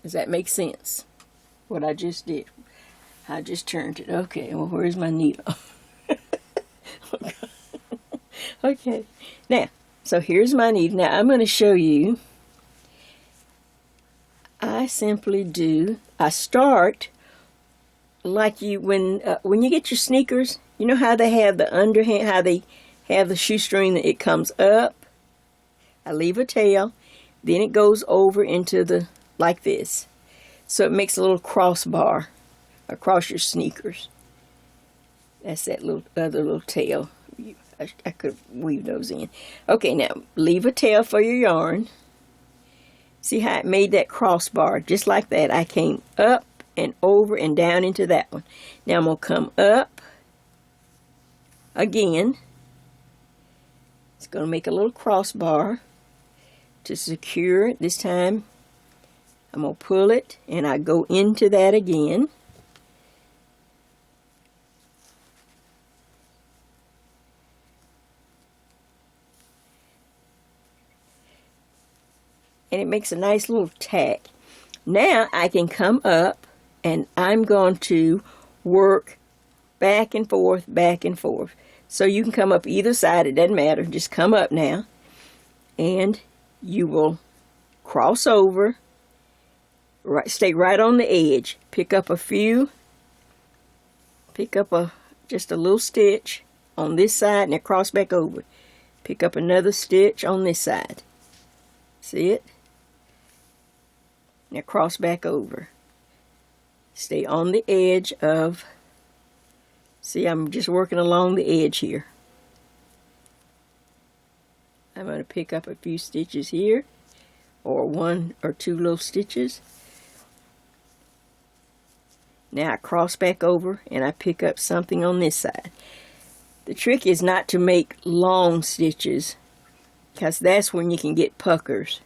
Does that make sense? What I just did. I just turned it. Okay, well, where's my needle? Okay, now, so here's my needle. Now I'm going to show you. I simply I start like when you get your sneakers, you know how they have the underhand, how they have the shoestring that it comes up. I leave a tail, then it goes over into like this. So it makes a little crossbar across your sneakers. That's that other little tail. I could weave those in. Okay, now leave a tail for your yarn. See how it made that crossbar? Just like that. I came up and over and down into that one. Now I'm going to come up again. It's going to make a little crossbar to secure it. This time I'm going to pull it and I go into that again. And it makes a nice little tack. Now I can come up and I'm going to work back and forth, back and forth. So you can come up either side, it doesn't matter, just come up now. And you will cross over, right, stay right on the edge. Pick up just a little stitch on this side and then cross back over. Pick up another stitch on this side. See it? Now cross back over. Stay on the edge of, see, I'm just working along the edge here. I'm going to pick up a few stitches here, or 1 or 2 little stitches. Now I cross back over and I pick up something on this side. The trick is not to make long stitches, because that's when you can get puckers.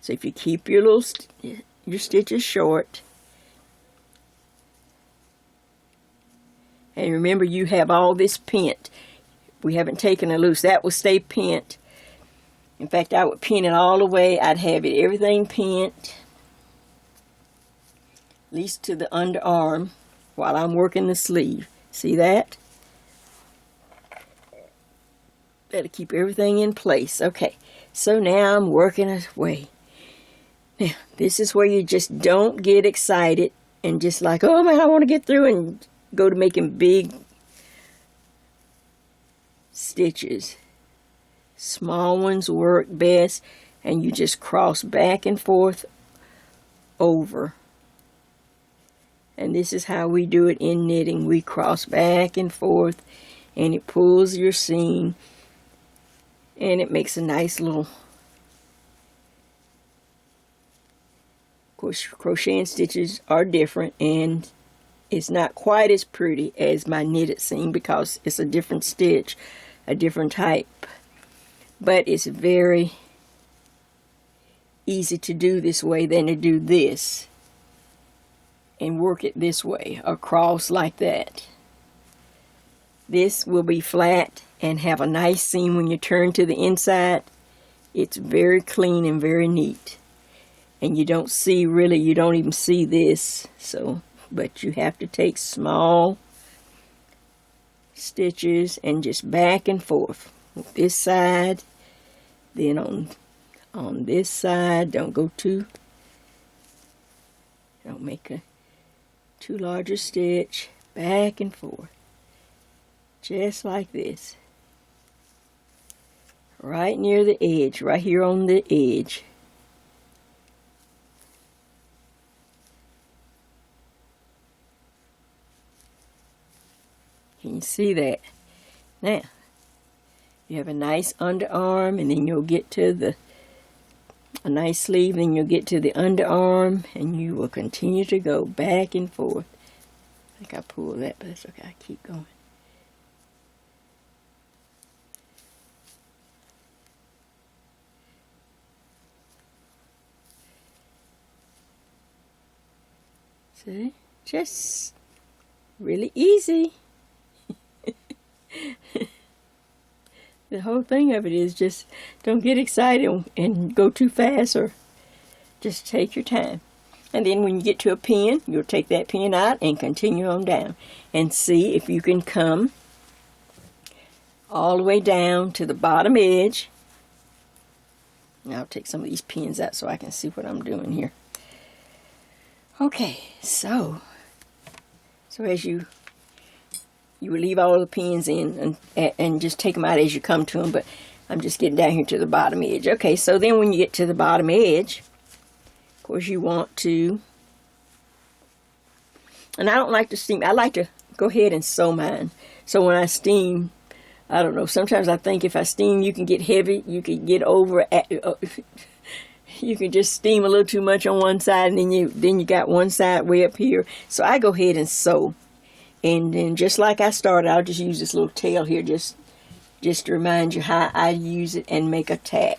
So if you keep your stitches short, and remember you have all this pent. We haven't taken it loose. That will stay pent. In fact, I would pin it all the way. I'd have it everything pent, at least to the underarm, while I'm working the sleeve. See that? That'll keep everything in place. Okay, so now I'm working away. Now, this is where you just don't get excited and just like, oh man, I want to get through and go to making big stitches. Small ones work best, and you just cross back and forth over. And this is how we do it in knitting. We cross back and forth, and it pulls your seam, and it makes a nice little, of course, crocheting stitches are different, and it's not quite as pretty as my knitted seam because it's a different stitch, a different type. But it's very easy to do this way than to do this and work it this way, across like that. This will be flat and have a nice seam when you turn to the inside. It's very clean and very neat. And you don't see, really, you don't even see this. So, but you have to take small stitches and just back and forth. This side, then on this side, don't make a too large a stitch, back and forth, just like this, right near the edge, right here on the edge. Can you see that? Now, you have a nice underarm, and then you'll get to a nice sleeve, then you'll get to the underarm, and you will continue to go back and forth. I think I pulled that, but that's okay. I keep going. See? Just really easy. The whole thing of it is just don't get excited and go too fast, or just take your time. And then when you get to a pin, you'll take that pin out and continue on down. And see if you can come all the way down to the bottom edge. Now I'll take some of these pins out so I can see what I'm doing here. Okay, so as you will leave all the pins in and just take them out as you come to them, but I'm just getting down here to the bottom edge. Okay, so then when you get to the bottom edge, of course you want to, and I don't like to steam, I like to go ahead and sew mine. So when I steam, I don't know, sometimes I think if I steam you can get heavy, you can get over, you can just steam a little too much on one side, and then you got one side way up here. So I go ahead and sew. And then just like I started, I'll just use this little tail here just to remind you how I use it and make a tack.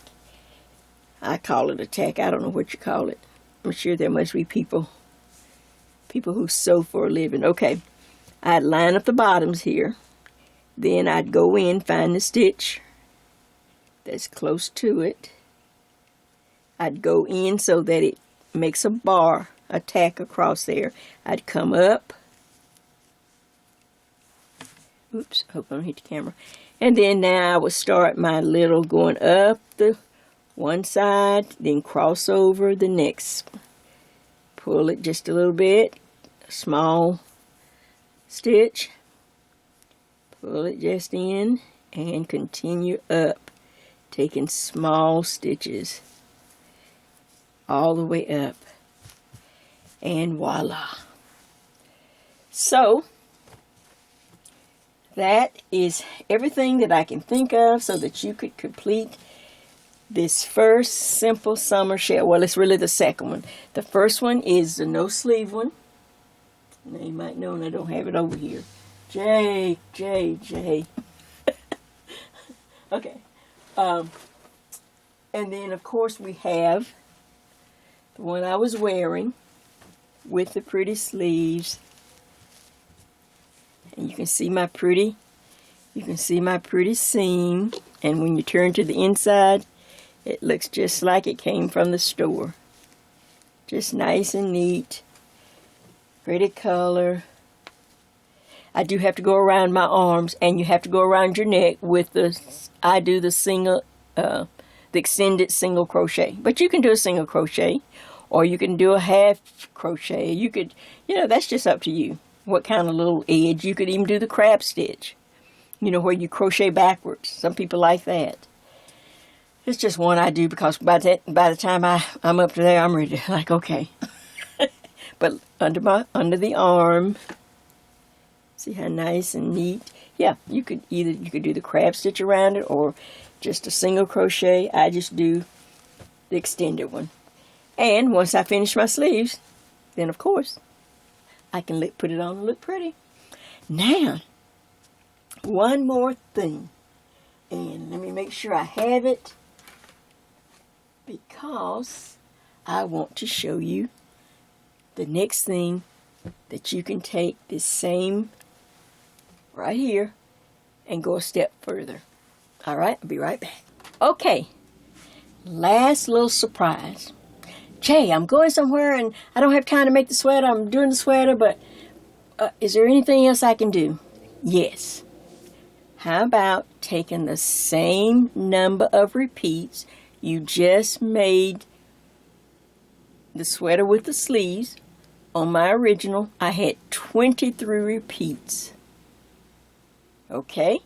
I call it a tack. I don't know what you call it. I'm sure there must be people who sew for a living. Okay, I'd line up the bottoms here. Then I'd go in, find the stitch that's close to it. I'd go in so that it makes a bar, a tack across there. I'd come up. Oops, hope I don't hit the camera. And then now I would start my little going up the one side, then cross over the next. Pull it just a little bit, a small stitch. Pull it just in and continue up, taking small stitches all the way up. And voila. So that is everything that I can think of so that you could complete this first simple summer shell. Well, it's really the second one. The first one is the no sleeve one. Now you might know, and I don't have it over here. J. Okay. And then, of course, we have the one I was wearing with the pretty sleeves. And you can see my pretty seam. And when you turn to the inside, it looks just like it came from the store. Just nice and neat. Pretty color. I do have to go around my arms, and you have to go around your neck with I do the single, the extended single crochet. But you can do a single crochet, or you can do a half crochet. You could, that's just up to you. What kind of little edge. You could even do the crab stitch, where you crochet backwards. Some people like that. It's just one I do because by the time I'm up to there, I'm ready. Like, okay. But under the arm, see how nice and neat. Yeah, you could do the crab stitch around it or just a single crochet. I just do the extended one. And once I finish my sleeves, then of course I can put it on and look pretty. Now, one more thing, and let me make sure I have it, because I want to show you the next thing that you can take this same right here and go a step further. All right, I'll be right back. Okay, last little surprise. Jay, I'm going somewhere and I don't have time to make the sweater. I'm doing the sweater, but is there anything else I can do? Yes. How about taking the same number of repeats you just made the sweater with the sleeves? On my original, I had 23 repeats. Okay?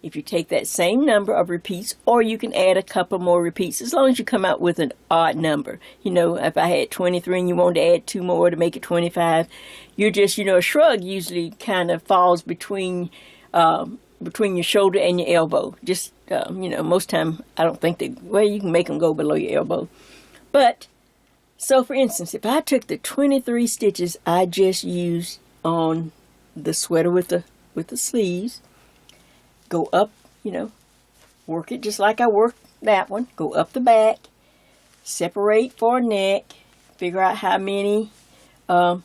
If you take that same number of repeats, or you can add a couple more repeats, as long as you come out with an odd number. If I had 23 and you wanted to add 2 more to make it 25, you're just, a shrug usually kind of falls between your shoulder and your elbow. Just, most time I don't think you can make them go below your elbow. But, so for instance, if I took the 23 stitches I just used on the sweater with the sleeves, go up, work it just like I worked that one. Go up the back, separate for neck, figure out how many, and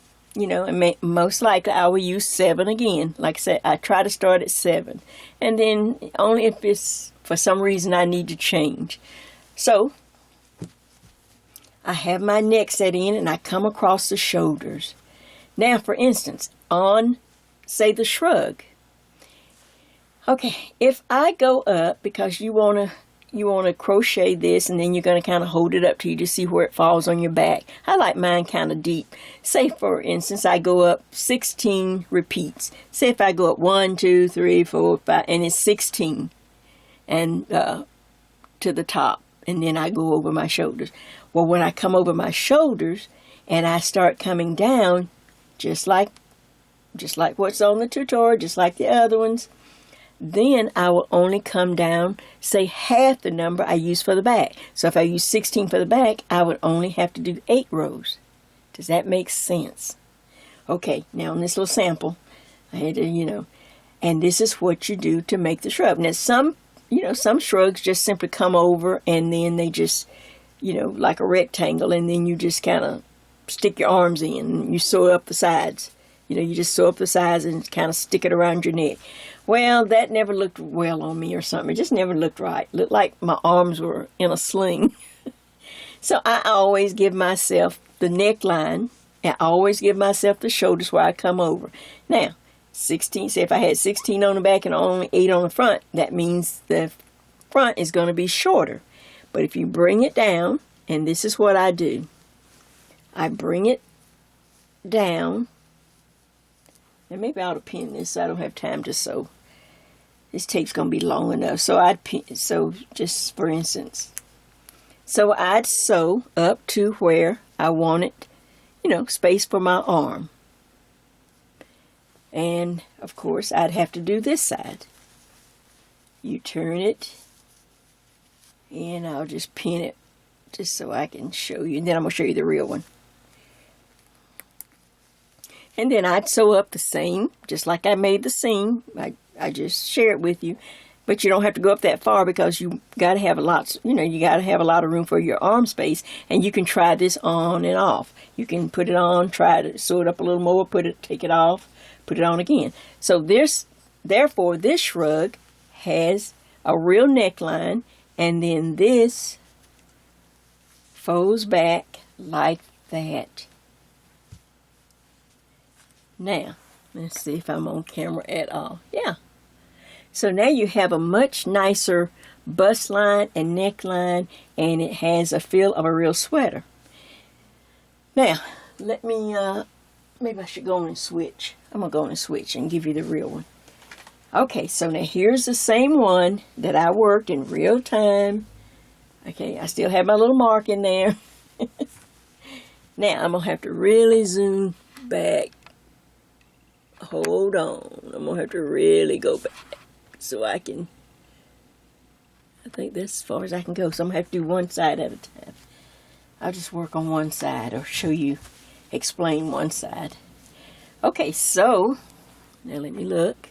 most likely I will use 7 again. Like I said, I try to start at 7. And then only if it's for some reason I need to change. So, I have my neck set in and I come across the shoulders. Now, for instance, on, say, the shrug. Okay, if I go up, because you want to crochet this and then you're going to kind of hold it up till you just see where it falls on your back. I like mine kind of deep. Say, for instance, I go up 16 repeats. Say if I go up 1, 2, 3, 4, 5, and it's 16 and to the top, and then I go over my shoulders. Well, when I come over my shoulders and I start coming down, just like what's on the tutorial, just like the other ones, then I will only come down, say, half the number I used for the back. So if I use 16 for the back, I would only have to do 8 rows. Does that make sense? Okay, now in this little sample, I had to, and this is what you do to make the shrub. Now some shrugs just simply come over and then they just, like a rectangle, and then you just kind of stick your arms in and you sew up the sides. You just sew up the sides and kind of stick it around your neck. Well, that never looked well on me or something. It just never looked right. It looked like my arms were in a sling. So I always give myself the neckline. I always give myself the shoulders where I come over. Now, 16, say if I had 16 on the back and only 8 on the front, that means the front is going to be shorter. But if you bring it down, and this is what I do. I bring it down. And maybe I ought to pin this so I don't have time to sew. This tape's going to be long enough. So I'd pin, so just for instance. So I'd sew up to where I wanted, space for my arm. And of course I'd have to do this side. You turn it. And I'll just pin it just so I can show you. And then I'm going to show you the real one. And then I'd sew up the seam, just like I made the seam. I just share it with you. But you don't have to go up that far because you got to have you got to have a lot of room for your arm space. And you can try this on and off. You can put it on, try to sew it up a little more, take it off, put it on again. So therefore, this shrug has a real neckline, and then this folds back like that. Now, let's see if I'm on camera at all. Yeah. So now you have a much nicer bust line and neckline, and it has a feel of a real sweater. Now, let me, maybe I should go on and switch. I'm going to go on and switch and give you the real one. Okay, so now here's the same one that I worked in real time. Okay, I still have my little mark in there. Now, I'm going to have to really zoom back. Hold on. I'm going to have to really go back so I think that's as far as I can go. So I'm going to have to do one side at a time. I'll just work on one side or explain one side. Okay, so now let me look.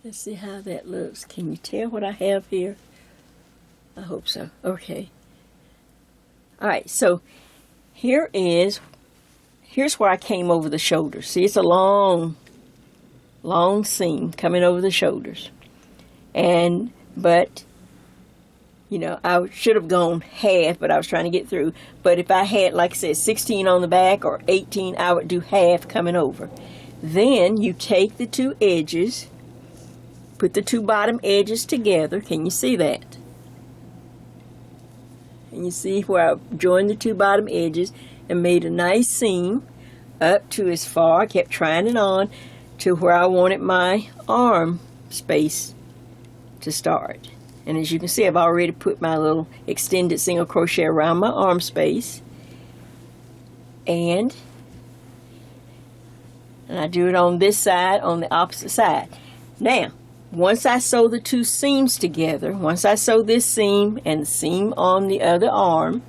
Let's see how that looks. Can you tell what I have here? I hope so. Okay. All right, so here's where I came over the shoulders. See, it's a long seam coming over the shoulders. But, I should have gone half, but I was trying to get through. But if I had, like I said, 16 on the back or 18, I would do half coming over. Then you take the two edges, put the two bottom edges together. Can you see that? And you see where I joined the two bottom edges and made a nice seam up to as far, I kept trying it on, to where I wanted my arm space to start. And as you can see, I've already put my little extended single crochet around my arm space. And I do it on this side, on the opposite side. Now, once I sew the two seams together, once I sew this seam and the seam on the other arm,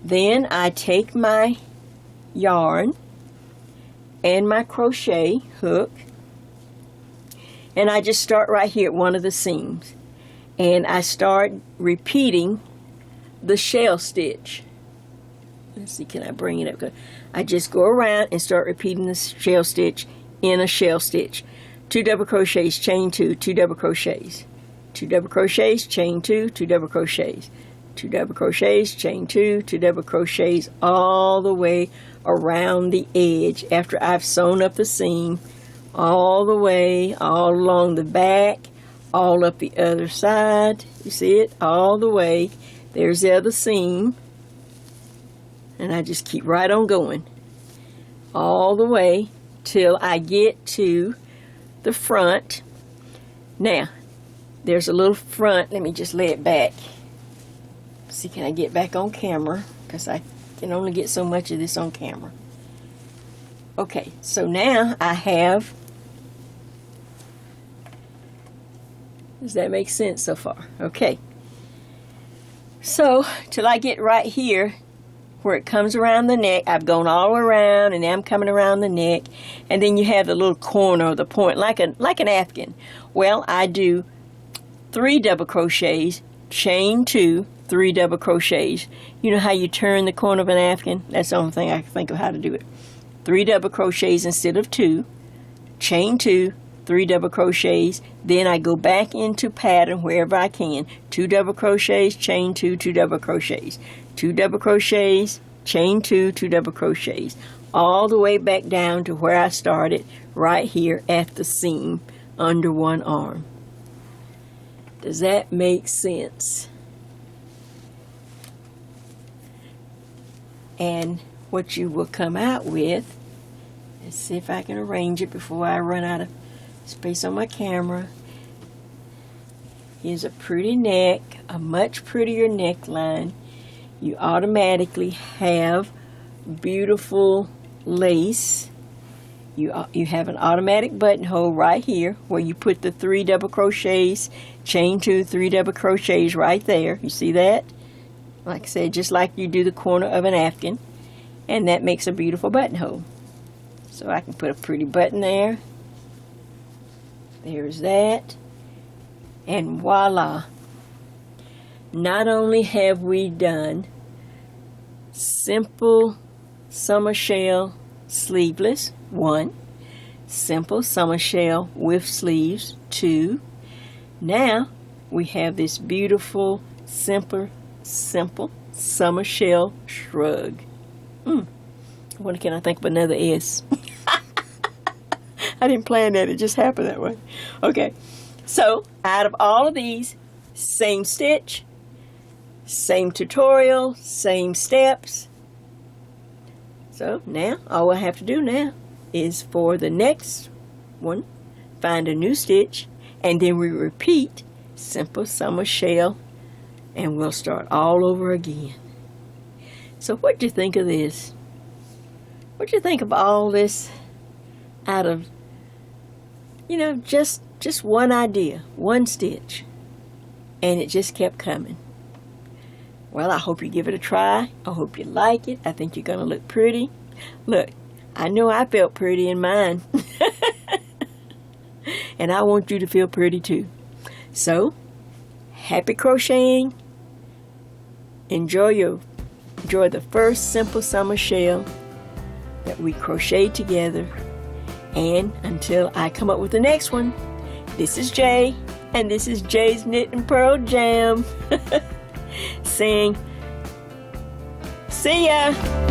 then I take my yarn and my crochet hook, and I just start right here at one of the seams, and I start repeating the shell stitch. Let's see, can I bring it up? I just go around and start repeating the shell stitch in a shell stitch. 2 double crochets, chain 2, 2 double crochets, 2 double crochets, chain 2, 2 double crochets, 2 double crochets, chain 2, 2 double crochets, all the way around the edge after I've sewn up the seam, all the way, all along the back, all up the other side. You see it? All the way. There's the other seam. And I just keep right on going. All the way till I get to the front. Now, there's a little front. Let me just lay it back. See, can I get back on camera? Because I can only get so much of this on camera. Okay, so now I have, does that make sense so far? Okay. So, till I get right here, where it comes around the neck, I've gone all the way around, and now I'm coming around the neck, and then you have the little corner or the point, like an Afghan. Well, I do 3 double crochets, chain 2, 3 double crochets. You know how you turn the corner of an Afghan? That's the only thing I can think of how to do it. 3 double crochets instead of 2, chain 2, 3 double crochets, then I go back into pattern wherever I can. 2 double crochets, chain 2, 2 double crochets, 2 double crochets, chain 2, 2 double crochets, all the way back down to where I started, right here at the seam under one arm. Does that make sense? And what you will come out with, let's see if I can arrange it before I run out of space on my camera, is a pretty neck, a much prettier neckline. You automatically have beautiful lace. You have an automatic buttonhole right here where you put the 3 double crochets, chain 2, 3 double crochets right there. You see that? Like I said, just like you do the corner of an Afghan. And that makes a beautiful buttonhole. So I can put a pretty button there. There's that. And voila. Not only have we done simple summer shell sleeveless, 1, simple summer shell with sleeves, 2. Now we have this beautiful simple summer shell shrug. What can I think of another S? I didn't plan that, it just happened that way. Okay, so out of all of these, same stitch, same tutorial, same steps. So now all I have to do now is for the next one, find a new stitch, and then we repeat simple summer shell, and we'll start all over again. So what do you think of this? What do you think of all this out of, you know, just one idea, one stitch, and it just kept coming? Well, I hope you give it a try. I hope you like it. I think you're going to look pretty. Look, I know I felt pretty in mine. And I want you to feel pretty too. So, happy crocheting. Enjoy the first simple summer shell that we crocheted together. And until I come up with the next one, this is Jay, and this is Jay's Knit and Purl Jam. Saying, see ya!